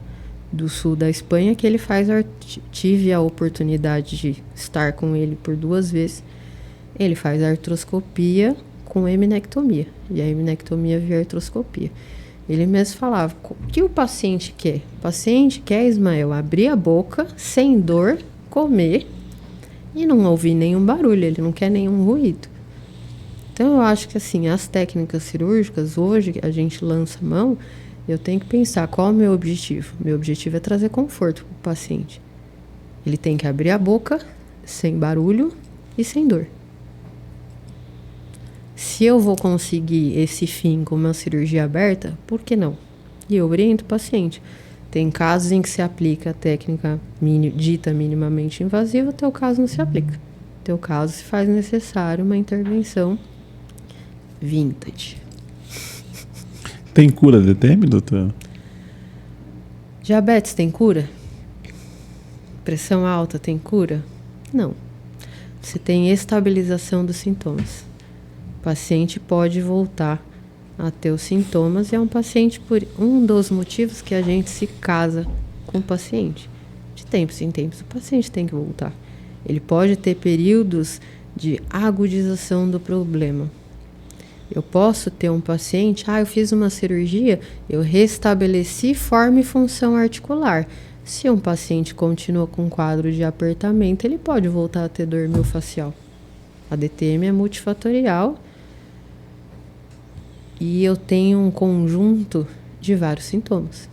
B: do sul da Espanha, que ele tive a oportunidade de estar com ele por 2 vezes. Ele faz artroscopia com eminectomia, e a eminectomia via artroscopia. Ele mesmo falava, o que o paciente quer? O paciente quer, Ismael, abrir a boca, sem dor, comer e não ouvir nenhum barulho, ele não quer nenhum ruído. Então, eu acho que assim, as técnicas cirúrgicas, hoje a gente lança a mão, eu tenho que pensar qual é o meu objetivo. Meu objetivo é trazer conforto para o paciente. Ele tem que abrir a boca, sem barulho e sem dor. Se eu vou conseguir esse fim com uma cirurgia aberta, por que não? E eu oriento o paciente. Tem casos em que se aplica a técnica dita minimamente invasiva, teu caso não se aplica. Teu caso se faz necessário uma intervenção vintage.
A: Tem cura de DTM, doutor?
B: Diabetes tem cura? Pressão alta tem cura? Não. Você tem estabilização dos sintomas. O paciente pode voltar a ter os sintomas e é um paciente por um dos motivos que a gente se casa com o paciente. De tempos em tempos, o paciente tem que voltar. Ele pode ter períodos de agudização do problema. Eu posso ter um paciente, eu fiz uma cirurgia, eu restabeleci forma e função articular. Se um paciente continua com um quadro de apertamento, ele pode voltar a ter dor miofascial. A DTM é multifatorial e eu tenho um conjunto de vários sintomas.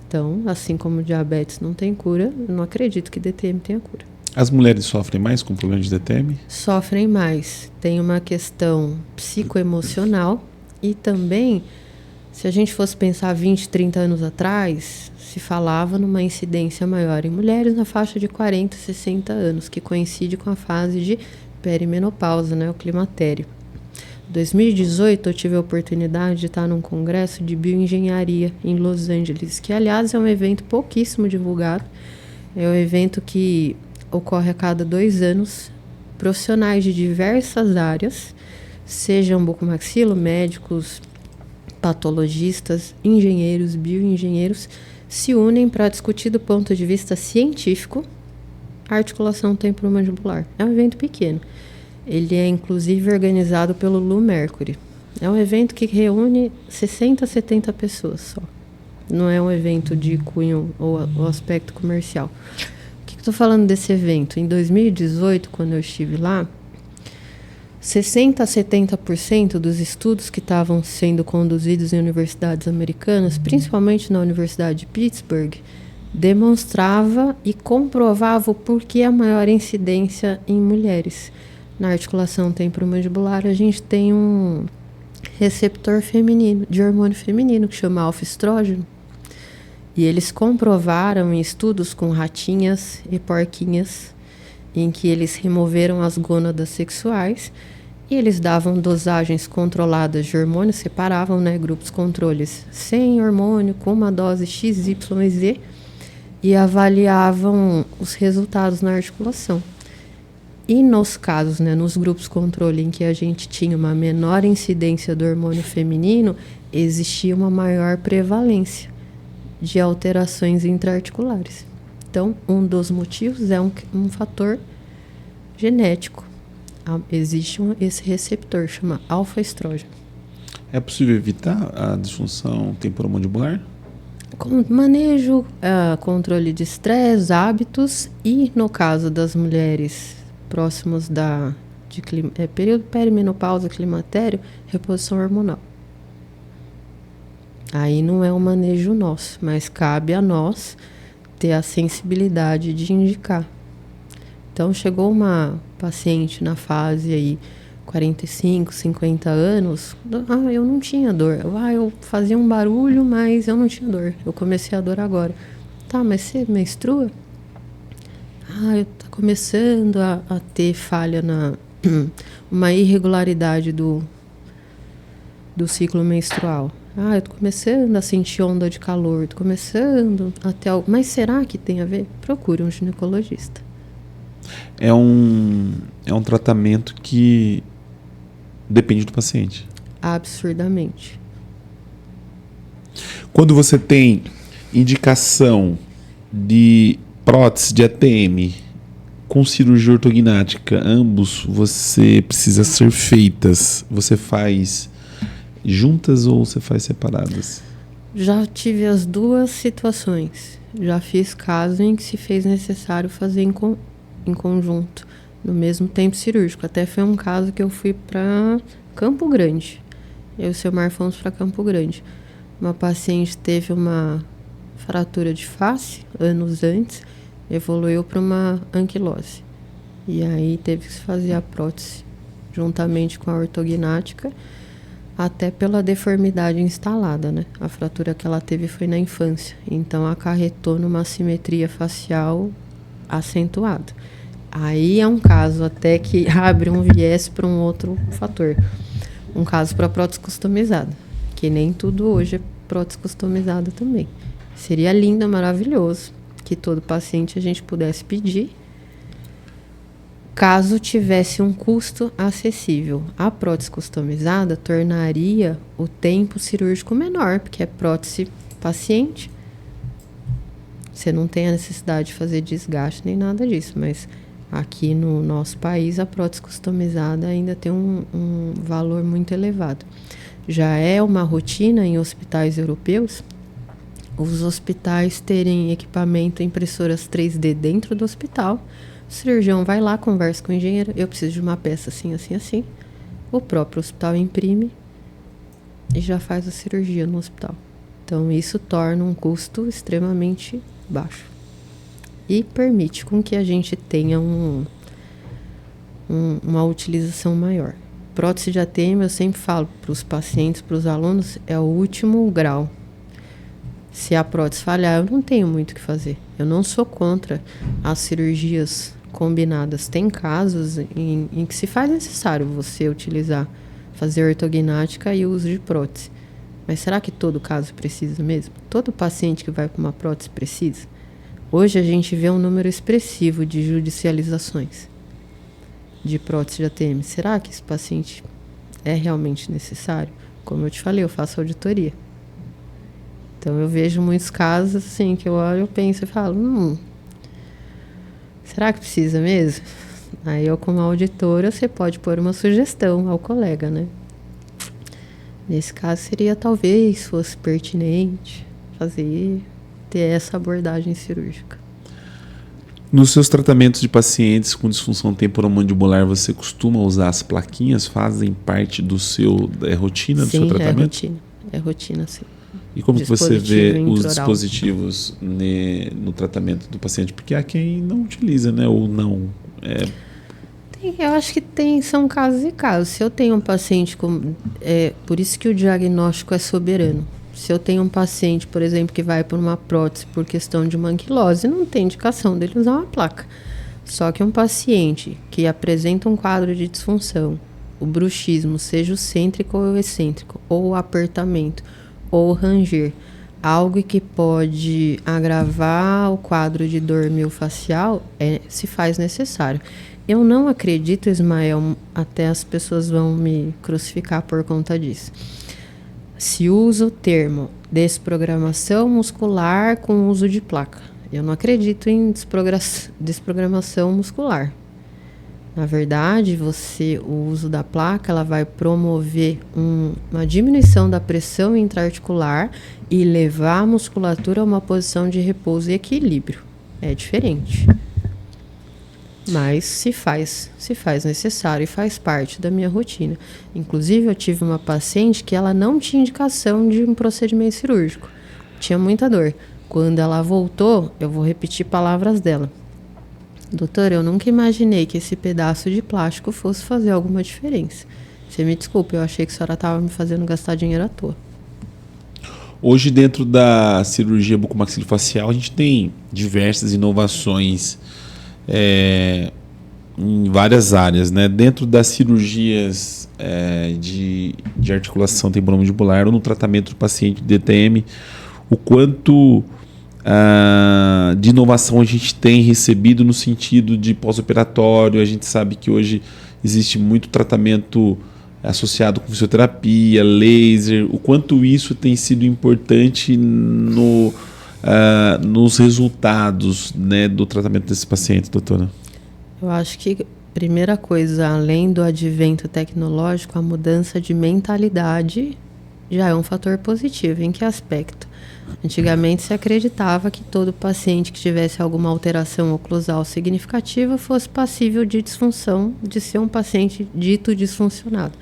B: Então, assim como diabetes não tem cura, eu não acredito que DTM tenha cura.
A: As mulheres sofrem mais com problema de DTM?
B: Sofrem mais. Tem uma questão psicoemocional e também, se a gente fosse pensar 20, 30 anos atrás, se falava numa incidência maior em mulheres na faixa de 40, 60 anos, que coincide com a fase de perimenopausa, o climatério. Em 2018, eu tive a oportunidade de estar num congresso de bioengenharia em Los Angeles, que, aliás, é um evento pouquíssimo divulgado. É um evento que ocorre a cada 2 anos. Profissionais de diversas áreas, sejam bucomaxilo, médicos, patologistas, engenheiros, bioengenheiros, se unem para discutir do ponto de vista científico a articulação temporomandibular. É um evento pequeno. Ele é, inclusive, organizado pelo Lu Mercury. É um evento que reúne 60, 70 pessoas só. Não é um evento de cunho ou aspecto comercial. O que estou falando desse evento? Em 2018, quando eu estive lá, 60 a 70% dos estudos que estavam sendo conduzidos em universidades americanas, principalmente na Universidade de Pittsburgh, demonstrava e comprovava o porquê a maior incidência em mulheres. Na articulação temporomandibular, a gente tem um receptor feminino, de hormônio feminino, que chama alfa-estrógeno. E eles comprovaram em estudos com ratinhas e porquinhas, em que eles removeram as gônadas sexuais e eles davam dosagens controladas de hormônio, separavam, grupos controles sem hormônio, com uma dose X, Y e Z, e avaliavam os resultados na articulação. E nos casos, nos grupos controle em que a gente tinha uma menor incidência do hormônio feminino, existia uma maior prevalência de alterações intraarticulares. Então, um dos motivos é um fator genético. Existe esse receptor, chama alfa-estrógeno.
A: É possível evitar a disfunção temporomandibular?
B: Com manejo, controle de estresse, hábitos e, no caso das mulheres próximos período perimenopausa, climatério, reposição hormonal. Aí não é um manejo nosso, mas cabe a nós ter a sensibilidade de indicar. Então, chegou uma paciente na fase aí 45, 50 anos, eu não tinha dor. Eu fazia um barulho, mas eu não tinha dor. Eu comecei a dor agora. Tá, mas você menstrua? Tá começando a ter falha uma irregularidade do ciclo menstrual. Eu tô começando a sentir onda de calor, tô começando até algo. Mas será que tem a ver? Procure um ginecologista.
A: É um tratamento que depende do paciente.
B: Absurdamente.
A: Quando você tem indicação de prótese de ATM com cirurgia ortognática, ambos você precisa ser feitas. Você faz juntas ou você faz separadas?
B: Já tive as duas situações. Já fiz caso em que se fez necessário fazer em conjunto, no mesmo tempo cirúrgico. Até foi um caso que eu fui para Campo Grande. Eu e o seu Mar fomos para Campo Grande. Uma paciente teve uma fratura de face anos antes, evoluiu para uma anquilose. E aí teve que se fazer a prótese juntamente com a ortognática, até pela deformidade instalada, né? A fratura que ela teve foi na infância, então acarretou numa assimetria facial acentuada. Aí é um caso até que abre um viés para um outro fator. Um caso para prótese customizada, que nem tudo hoje é prótese customizada também. Seria lindo, maravilhoso, que todo paciente a gente pudesse pedir, caso tivesse um custo acessível. A prótese customizada tornaria o tempo cirúrgico menor, porque é prótese paciente. Você não tem a necessidade de fazer desgaste nem nada disso, mas aqui no nosso país a prótese customizada ainda tem um valor muito elevado. Já é uma rotina em hospitais europeus os hospitais terem equipamento, impressoras 3D dentro do hospital. O cirurgião vai lá, conversa com o engenheiro, eu preciso de uma peça assim, assim, assim. O próprio hospital imprime e já faz a cirurgia no hospital. Então isso torna um custo extremamente baixo e permite com que a gente tenha uma utilização maior. Prótese de ATM, eu sempre falo para os pacientes, para os alunos, é o último grau. Se a prótese falhar, eu não tenho muito o que fazer. Eu não sou contra as cirurgias combinadas. Tem casos em que se faz necessário você utilizar, fazer ortognática e o uso de prótese. Mas será que todo caso precisa mesmo? Todo paciente que vai com uma prótese precisa? Hoje a gente vê um número expressivo de judicializações de prótese de ATM. Será que esse paciente é realmente necessário? Como eu te falei, eu faço auditoria. Então eu vejo muitos casos assim que eu olho, eu penso e falo, será que precisa mesmo? Aí eu, como auditora, você pode pôr uma sugestão ao colega, né? Nesse caso seria talvez fosse pertinente ter essa abordagem cirúrgica.
A: Nos seus tratamentos de pacientes com disfunção temporomandibular, você costuma usar as plaquinhas? Fazem parte do seu rotina do seu tratamento?
B: Sim, é rotina, sim.
A: E como que você vê os dispositivos no tratamento do paciente? Porque há quem não utiliza, né? Ou não.
B: Eu acho que são casos e casos. Se eu tenho um paciente por isso que o diagnóstico é soberano. Se eu tenho um paciente, por exemplo, que vai por uma prótese por questão de uma anquilose, não tem indicação dele usar uma placa. Só que um paciente que apresenta um quadro de disfunção, o bruxismo, seja o cêntrico ou o excêntrico, ou o apertamento, ou ranger, algo que pode agravar o quadro de dor miofascial, se faz necessário. Eu não acredito, Ismael, até as pessoas vão me crucificar por conta disso. Se usa o termo desprogramação muscular com uso de placa. Eu não acredito em desprogramação muscular. Na verdade, o uso da placa ela vai promover uma diminuição da pressão intraarticular e levar a musculatura a uma posição de repouso e equilíbrio. É diferente. Mas se faz necessário e faz parte da minha rotina. Inclusive, eu tive uma paciente que ela não tinha indicação de um procedimento cirúrgico. Tinha muita dor. Quando ela voltou, eu vou repetir palavras dela. Doutora, eu nunca imaginei que esse pedaço de plástico fosse fazer alguma diferença. Você me desculpe, eu achei que a senhora estava me fazendo gastar dinheiro à toa.
A: Hoje, dentro da cirurgia bucomaxilofacial, a gente tem diversas inovações em várias áreas, né? Dentro das cirurgias de articulação temporomandibular ou no tratamento do paciente de DTM, o quanto de inovação a gente tem recebido no sentido de pós-operatório. A gente sabe que hoje existe muito tratamento associado com fisioterapia, laser, o quanto isso tem sido importante nos resultados, né, do tratamento desses pacientes, doutora?
B: Eu acho que, primeira coisa, além do advento tecnológico, a mudança de mentalidade já é um fator positivo. Em que aspecto? Antigamente se acreditava que todo paciente que tivesse alguma alteração oclusal significativa fosse passível de disfunção, de ser um paciente dito disfuncionado.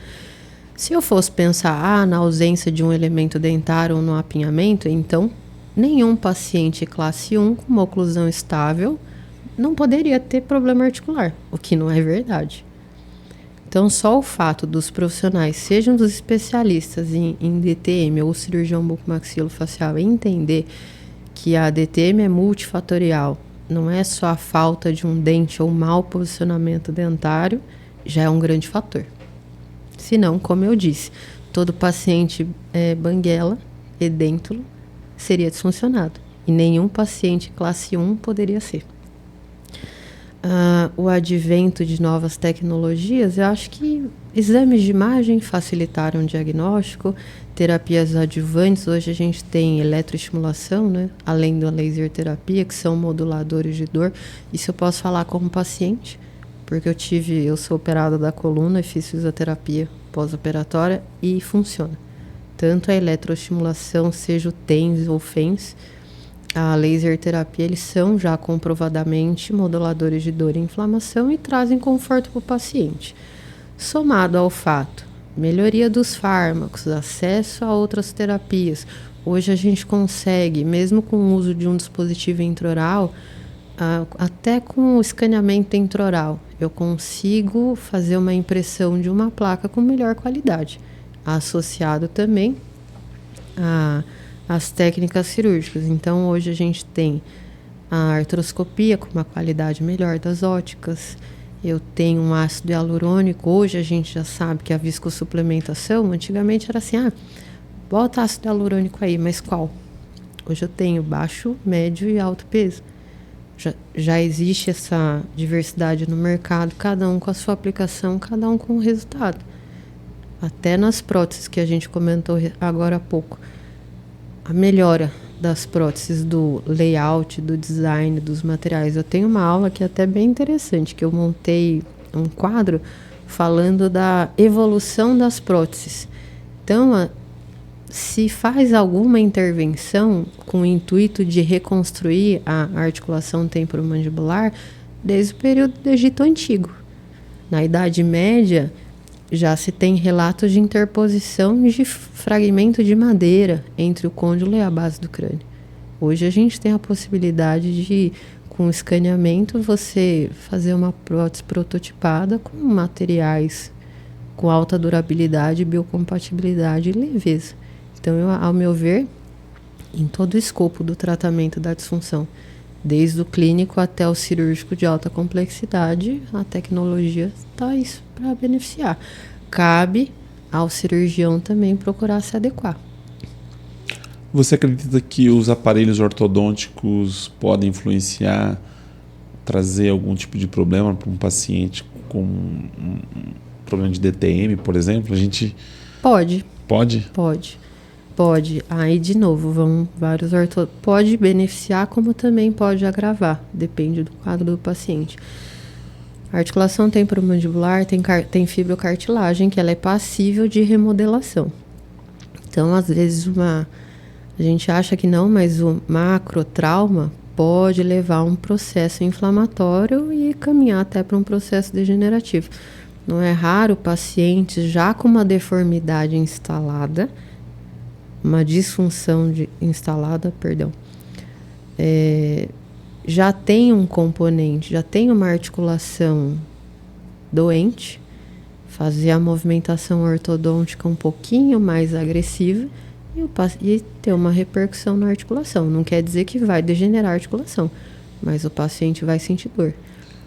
B: Se eu fosse pensar na ausência de um elemento dentário ou no apinhamento, então nenhum paciente classe 1 com uma oclusão estável não poderia ter problema articular, o que não é verdade. Então, só o fato dos profissionais, sejam dos especialistas em DTM ou cirurgião bucomaxilofacial, entender que a DTM é multifatorial, não é só a falta de um dente ou mau posicionamento dentário, já é um grande fator. Se não, como eu disse, todo paciente banguela, edêntulo, seria disfuncionado. E nenhum paciente classe 1 poderia ser. O advento de novas tecnologias, eu acho que exames de imagem facilitaram o diagnóstico, terapias adjuvantes, hoje a gente tem eletroestimulação, né? Além da laser terapia, que são moduladores de dor. Isso eu posso falar como paciente, porque eu sou operada da coluna e fiz fisioterapia pós-operatória e funciona. Tanto a eletroestimulação, seja o TENS ou FENS, a laser terapia, eles são já comprovadamente moduladores de dor e inflamação e trazem conforto para o paciente. Somado ao fato, melhoria dos fármacos, acesso a outras terapias. Hoje a gente consegue, mesmo com o uso de um dispositivo intraoral, até com o escaneamento intraoral, eu consigo fazer uma impressão de uma placa com melhor qualidade, associado também às técnicas cirúrgicas. Então, hoje a gente tem a artroscopia com uma qualidade melhor das óticas. Eu tenho um ácido hialurônico. Hoje a gente já sabe que a viscossuplementação, antigamente era assim, bota ácido hialurônico aí, mas qual? Hoje eu tenho baixo, médio e alto peso. Já existe essa diversidade no mercado, cada um com a sua aplicação, cada um com o resultado. Até nas próteses que a gente comentou agora há pouco. A melhora das próteses, do layout, do design, dos materiais. Eu tenho uma aula que é até bem interessante, que eu montei um quadro falando da evolução das próteses. Então, se faz alguma intervenção com o intuito de reconstruir a articulação temporomandibular desde o período do Egito Antigo. Na Idade Média, já se tem relatos de interposição de fragmento de madeira entre o côndilo e a base do crânio. Hoje a gente tem a possibilidade de, com escaneamento, você fazer uma prótese prototipada com materiais com alta durabilidade, biocompatibilidade e leveza. Então, ao meu ver, em todo o escopo do tratamento da disfunção, desde o clínico até o cirúrgico de alta complexidade, a tecnologia está isso para beneficiar. Cabe ao cirurgião também procurar se adequar.
A: Você acredita que os aparelhos ortodônticos podem influenciar, trazer algum tipo de problema para um paciente com um problema de DTM, por exemplo? A gente
B: pode.
A: Pode.
B: Aí, de novo, pode beneficiar, como também pode agravar. Depende do quadro do paciente. A articulação temporomandibular tem fibrocartilagem, que ela é passível de remodelação. Então, às vezes, a gente acha que não, mas o macrotrauma pode levar a um processo inflamatório e caminhar até para um processo degenerativo. Não é raro pacientes já com uma deformidade instalada, uma disfunção instalada, já tem um componente, já tem uma articulação doente, fazer a movimentação ortodôntica um pouquinho mais agressiva e ter uma repercussão na articulação. Não quer dizer que vai degenerar a articulação, mas o paciente vai sentir dor.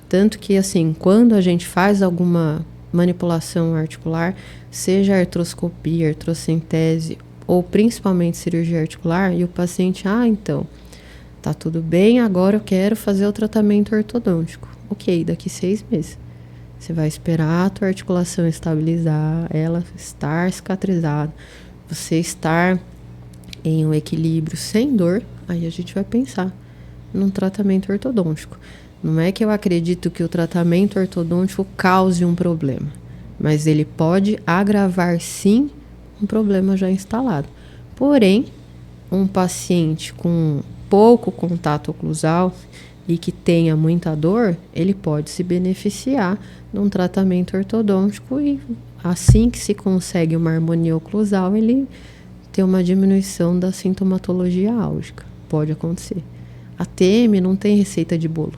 B: Tanto que, assim, quando a gente faz alguma manipulação articular, seja artroscopia, artrocentese ou principalmente cirurgia articular, e o paciente, então, tá tudo bem, agora eu quero fazer o tratamento ortodôntico. Ok, daqui 6 meses. Você vai esperar a tua articulação estabilizar, ela estar cicatrizada, você estar em um equilíbrio sem dor, aí a gente vai pensar num tratamento ortodôntico. Não é que eu acredito que o tratamento ortodôntico cause um problema, mas ele pode agravar sim um problema já instalado. Porém, um paciente com pouco contato oclusal e que tenha muita dor, ele pode se beneficiar de um tratamento ortodôntico e assim que se consegue uma harmonia oclusal, ele tem uma diminuição da sintomatologia álgica. Pode acontecer. A TM não tem receita de bolo.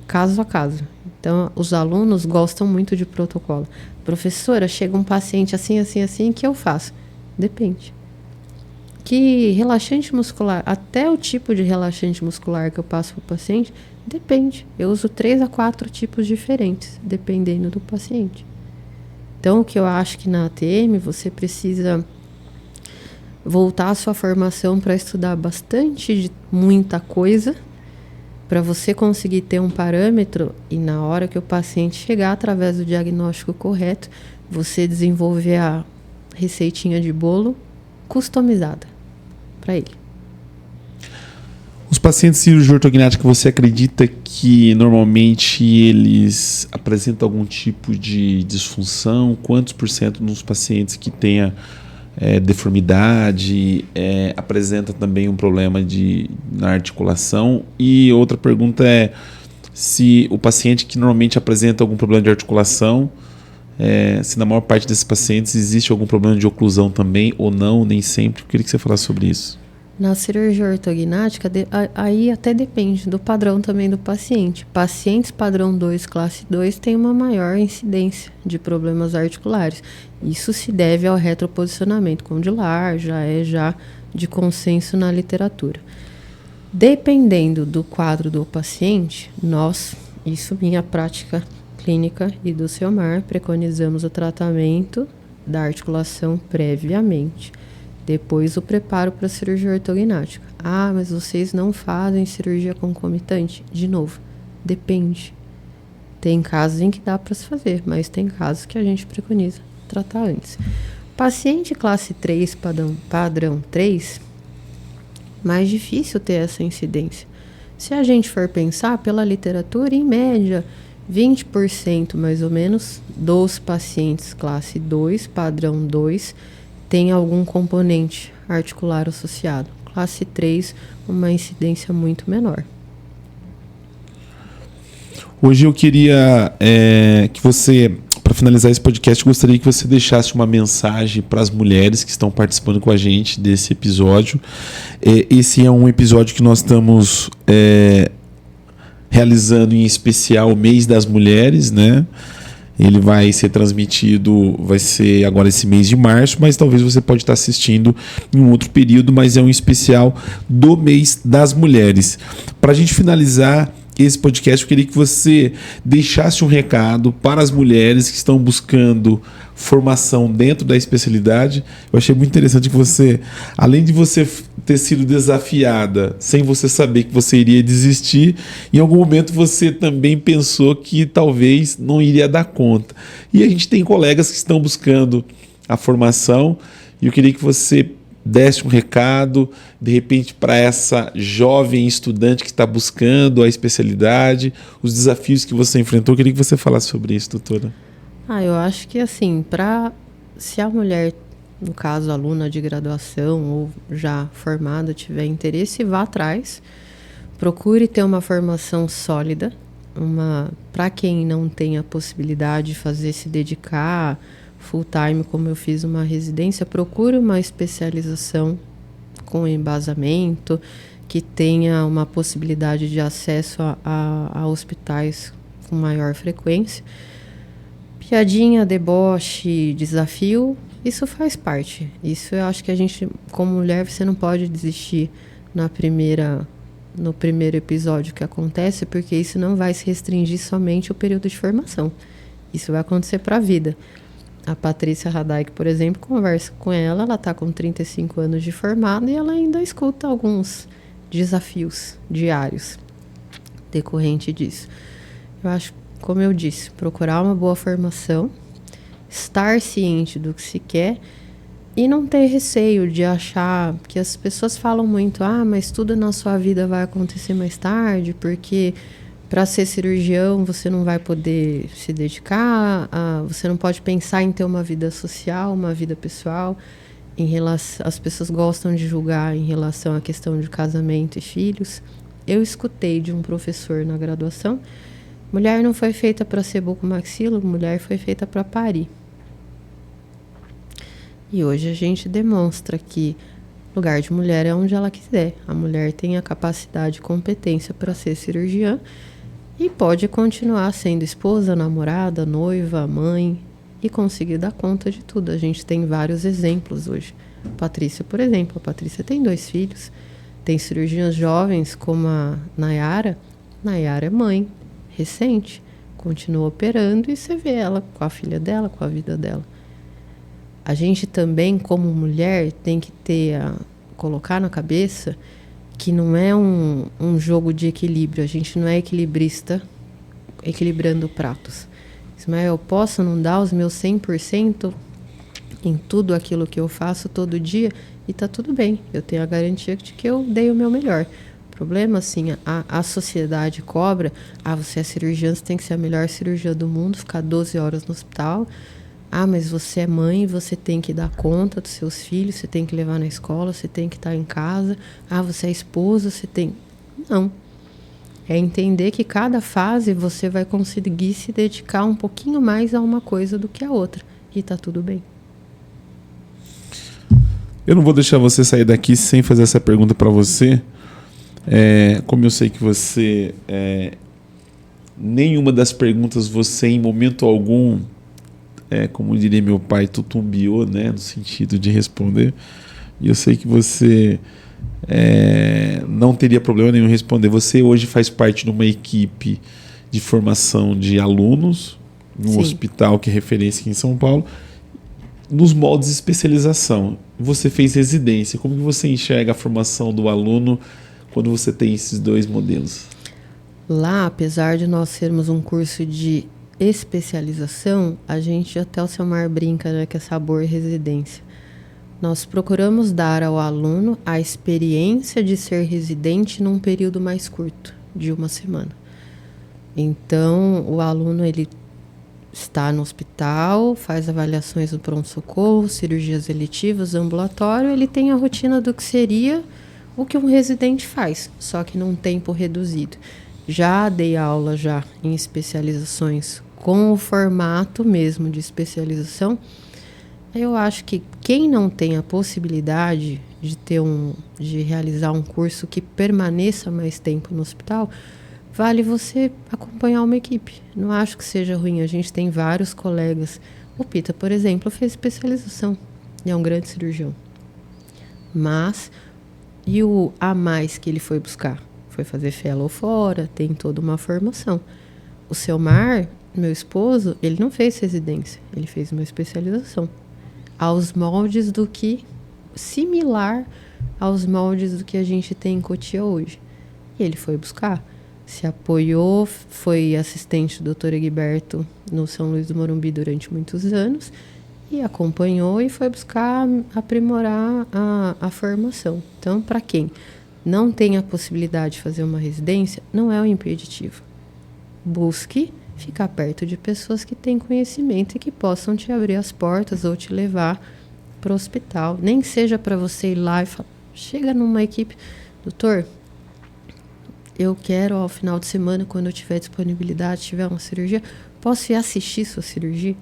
B: Caso a caso. Então, os alunos gostam muito de protocolo. Professora, chega um paciente assim, assim, assim, o que eu faço? Depende. Que relaxante muscular, até o tipo de relaxante muscular que eu passo para o paciente, depende. Eu uso 3 a 4 tipos diferentes, dependendo do paciente. Então, o que eu acho que na ATM você precisa voltar a sua formação para estudar muita coisa, para você conseguir ter um parâmetro e na hora que o paciente chegar através do diagnóstico correto, você desenvolver a receitinha de bolo customizada para ele.
A: Os pacientes de cirurgia ortognática, você acredita que normalmente eles apresentam algum tipo de disfunção? Quantos por cento dos pacientes que tenha deformidade apresenta também um problema na articulação? E outra pergunta é se o paciente que normalmente apresenta algum problema de articulação, se na maior parte desses pacientes existe algum problema de oclusão também ou não, nem sempre. Eu queria que você falasse sobre isso.
B: Na cirurgia ortognática, aí até depende do padrão também do paciente. Pacientes padrão 2, classe 2, têm uma maior incidência de problemas articulares. Isso se deve ao retroposicionamento condilar, já de consenso na literatura. Dependendo do quadro do paciente, isso minha prática clínica e do Selmar, preconizamos o tratamento da articulação previamente. Depois o preparo para a cirurgia ortognática. Ah, mas vocês não fazem cirurgia concomitante? De novo, depende. Tem casos em que dá para se fazer, mas tem casos que a gente preconiza tratar antes. Paciente classe 3, padrão 3, mais difícil ter essa incidência. Se a gente for pensar pela literatura, em média, 20% mais ou menos dos pacientes classe 2, padrão 2, tem algum componente articular associado. Classe 3, uma incidência muito menor.
A: Hoje eu queria que você, para finalizar esse podcast, gostaria que você deixasse uma mensagem para as mulheres que estão participando com a gente desse episódio. Esse é um episódio que nós estamos realizando em especial o mês das mulheres, né? Ele vai ser transmitido, vai ser agora esse mês de março, mas talvez você pode estar assistindo em um outro período, mas é um especial do mês das mulheres. Para a gente finalizar esse podcast, eu queria que você deixasse um recado para as mulheres que estão buscando formação dentro da especialidade. Eu achei muito interessante que você, além de você ter sido desafiada sem você saber que você iria desistir, em algum momento você também pensou que talvez não iria dar conta. E a gente tem colegas que estão buscando a formação e eu queria que você desse um recado, de repente, para essa jovem estudante que está buscando a especialidade, os desafios que você enfrentou. Eu queria que você falasse sobre isso, doutora.
B: Eu acho que assim, se a mulher, no caso, aluna de graduação ou já formada, tiver interesse, vá atrás, procure ter uma formação sólida, para quem não tem a possibilidade de se dedicar full time, como eu fiz uma residência, procure uma especialização com embasamento, que tenha uma possibilidade de acesso a hospitais com maior frequência. Piadinha, deboche, desafio, isso faz parte. Isso eu acho que a gente, como mulher, você não pode desistir no primeiro episódio que acontece, porque isso não vai se restringir somente ao período de formação. Isso vai acontecer para a vida. A Patrícia Radaik, por exemplo, conversa com ela está com 35 anos de formada e ela ainda escuta alguns desafios diários decorrente disso. Eu acho, como eu disse, procurar uma boa formação, estar ciente do que se quer e não ter receio de achar que as pessoas falam muito, mas tudo na sua vida vai acontecer mais tarde, porque para ser cirurgião, você não vai poder se dedicar, você não pode pensar em ter uma vida social, uma vida pessoal. As pessoas gostam de julgar em relação à questão de casamento e filhos. Eu escutei de um professor na graduação: mulher não foi feita para ser bucomaxilo, mulher foi feita para parir. E hoje a gente demonstra que lugar de mulher é onde ela quiser. A mulher tem a capacidade e competência para ser cirurgiã e pode continuar sendo esposa, namorada, noiva, mãe e conseguir dar conta de tudo. A gente tem vários exemplos hoje. Patrícia, por exemplo. A Patrícia tem 2 filhos. Tem cirurgiãs jovens como a Nayara. Nayara é mãe, recente. Continua operando e você vê ela com a filha dela, com a vida dela. A gente também, como mulher, tem que colocar na cabeça que não é um jogo de equilíbrio. A gente não é equilibrista equilibrando pratos. Ismael, eu posso não dar os meus 100% em tudo aquilo que eu faço todo dia e tá tudo bem. Eu tenho a garantia de que eu dei o meu melhor. O problema, assim, a sociedade cobra: você é cirurgiã, você tem que ser a melhor cirurgiã do mundo, ficar 12 horas no hospital. Mas você é mãe, você tem que dar conta dos seus filhos, você tem que levar na escola, você tem que estar em casa. Você é esposa, você tem... Não. É entender que cada fase você vai conseguir se dedicar um pouquinho mais a uma coisa do que a outra. E tá tudo bem.
A: Eu não vou deixar você sair daqui sem fazer essa pergunta para você. Como eu sei que você... nenhuma das perguntas você, em momento algum... como diria meu pai, tutumbiou, né, no sentido de responder. E eu sei que você não teria problema nenhum em responder. Você hoje faz parte de uma equipe de formação de alunos, num hospital que é referência aqui em São Paulo, nos moldes de especialização. Você fez residência. Como que você enxerga a formação do aluno quando você tem esses 2 modelos?
B: Lá, apesar de nós sermos um curso de especialização, a gente, até o Selmar brinca, né, que é sabor residência. Nós procuramos dar ao aluno a experiência de ser residente num período mais curto, de 1 semana. Então, o aluno, ele está no hospital, faz avaliações no pronto-socorro, cirurgias eletivas, ambulatório, ele tem a rotina do que seria o que um residente faz, só que num tempo reduzido. Já dei aula em especializações com o formato mesmo de especialização. Eu acho que quem não tem a possibilidade de realizar um curso que permaneça mais tempo no hospital, vale você acompanhar uma equipe. Não acho que seja ruim. A gente tem vários colegas. O Pita, por exemplo, fez especialização. É um grande cirurgião. Mas, e o a mais que ele foi buscar? Foi fazer fellow fora, tem toda uma formação. O Selmar, meu esposo, ele não fez residência, ele fez uma especialização. Aos moldes similar aos moldes do que a gente tem em Cotia hoje. E ele foi buscar, se apoiou, foi assistente do Dr. Egberto no São Luís do Morumbi durante muitos anos e acompanhou e foi buscar aprimorar a formação. Então, para quem não tem a possibilidade de fazer uma residência, não é um impeditivo. Busque ficar perto de pessoas que têm conhecimento e que possam te abrir as portas ou te levar para o hospital. Nem seja para você ir lá e falar, chega numa equipe, doutor, eu quero ao final de semana, quando eu tiver disponibilidade, tiver uma cirurgia, posso ir assistir sua cirurgia?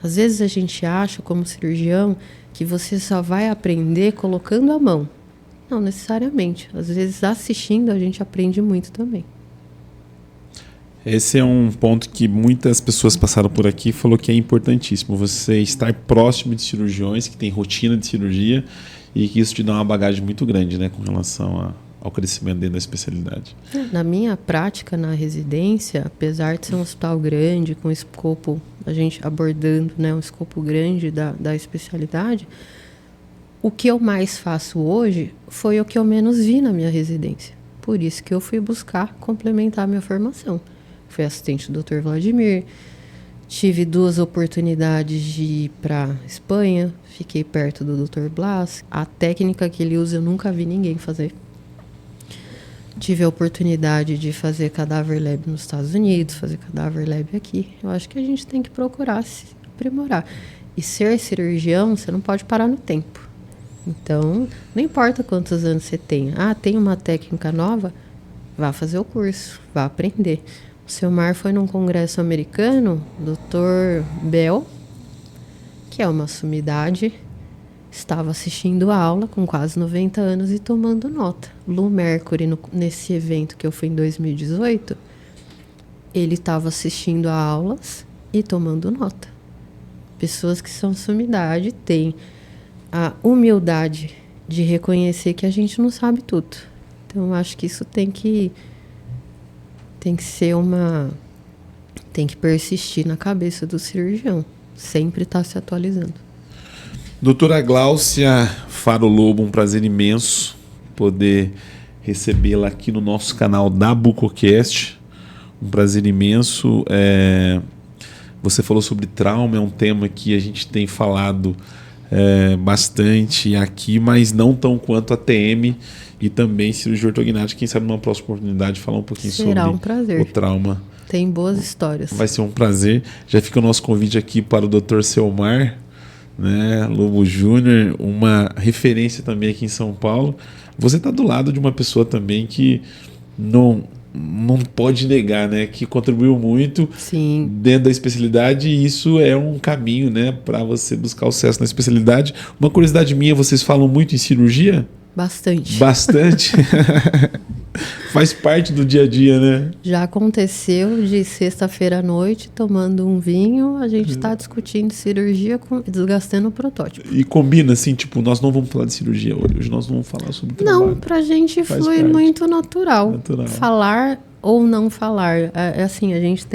B: Às vezes a gente acha, como cirurgião, que você só vai aprender colocando a mão. Não necessariamente. Às vezes, assistindo, a gente aprende muito também.
A: Esse é um ponto que muitas pessoas passaram por aqui e falou que é importantíssimo. Você estar próximo de cirurgiões que têm rotina de cirurgia e que isso te dá uma bagagem muito grande, né, com relação ao crescimento dentro da especialidade.
B: Na minha prática, na residência, apesar de ser um hospital grande, com escopo, a gente abordando, né, um escopo grande da especialidade, o que eu mais faço hoje foi o que eu menos vi na minha residência. Por isso que eu fui buscar complementar a minha formação. Fui assistente do Dr. Vladimir, tive 2 oportunidades de ir para Espanha, fiquei perto do Dr. Blas. A técnica que ele usa eu nunca vi ninguém fazer. tive a oportunidade de fazer cadáver lab nos Estados Unidos, fazer cadáver lab aqui. Eu acho que a gente tem que procurar se aprimorar. E ser cirurgião, você não pode parar no tempo. Então, não importa quantos anos você tem. Tem uma técnica nova? Vá fazer o curso, vá aprender. O Selmar foi num congresso americano, Dr. Bell, que é uma sumidade, estava assistindo a aula com quase 90 anos e tomando nota. Lou Mercury, nesse evento que eu fui em 2018, ele estava assistindo a aulas e tomando nota. Pessoas que são sumidade têm a humildade de reconhecer que a gente não sabe tudo. Então, eu acho que isso tem que ser tem que persistir na cabeça do cirurgião. Sempre estar se atualizando.
A: Doutora Gláucia Faro Lobo, um prazer imenso poder recebê-la aqui no nosso canal da BucoCast. Um prazer imenso. Você falou sobre trauma, é um tema que a gente tem falado bastante aqui, mas não tão quanto a TM e também cirurgia ortognática. Quem sabe numa próxima oportunidade falar um pouquinho sobre
B: um prazer.
A: O trauma.
B: Tem boas histórias.
A: Vai ser um prazer. Já fica o nosso convite aqui para o Dr. Selmar, né, Lobo Júnior, uma referência também aqui em São Paulo. Você está do lado de uma pessoa também que não pode negar, né, que contribuiu muito.
B: Sim.
A: Dentro da especialidade, e isso é um caminho, né, para você buscar o sucesso na especialidade. Uma curiosidade minha, vocês falam muito em cirurgia?
B: Bastante.
A: Faz parte do dia a dia, né?
B: Já aconteceu de sexta-feira à noite, tomando um vinho, a gente está discutindo cirurgia, desgastando o protótipo.
A: E combina assim, tipo, nós não vamos falar de cirurgia hoje nós não vamos falar sobre trabalho.
B: Não, pra gente flui muito natural. Falar ou não falar. Assim, a gente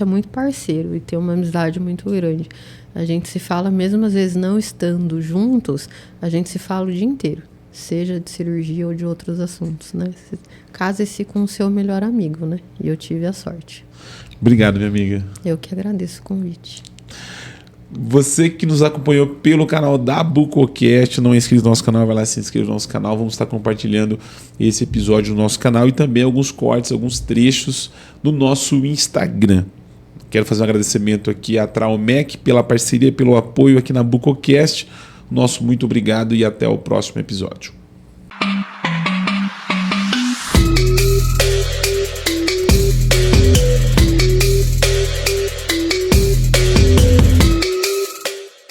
B: é muito parceiro e tem uma amizade muito grande. A gente se fala, mesmo às vezes não estando juntos, a gente se fala o dia inteiro. Seja de cirurgia ou de outros assuntos, né? Case-se com o seu melhor amigo, né? E eu tive a sorte.
A: Obrigado, minha amiga.
B: Eu que agradeço o convite.
A: Você que nos acompanhou pelo canal da BucoCast, não é inscrito no nosso canal, vai lá se inscrever no nosso canal. Vamos estar compartilhando esse episódio no nosso canal e também alguns cortes, alguns trechos do nosso Instagram. Quero fazer um agradecimento aqui à Traumec pela parceria, pelo apoio aqui na BucoCast. Nosso muito obrigado e até o próximo episódio.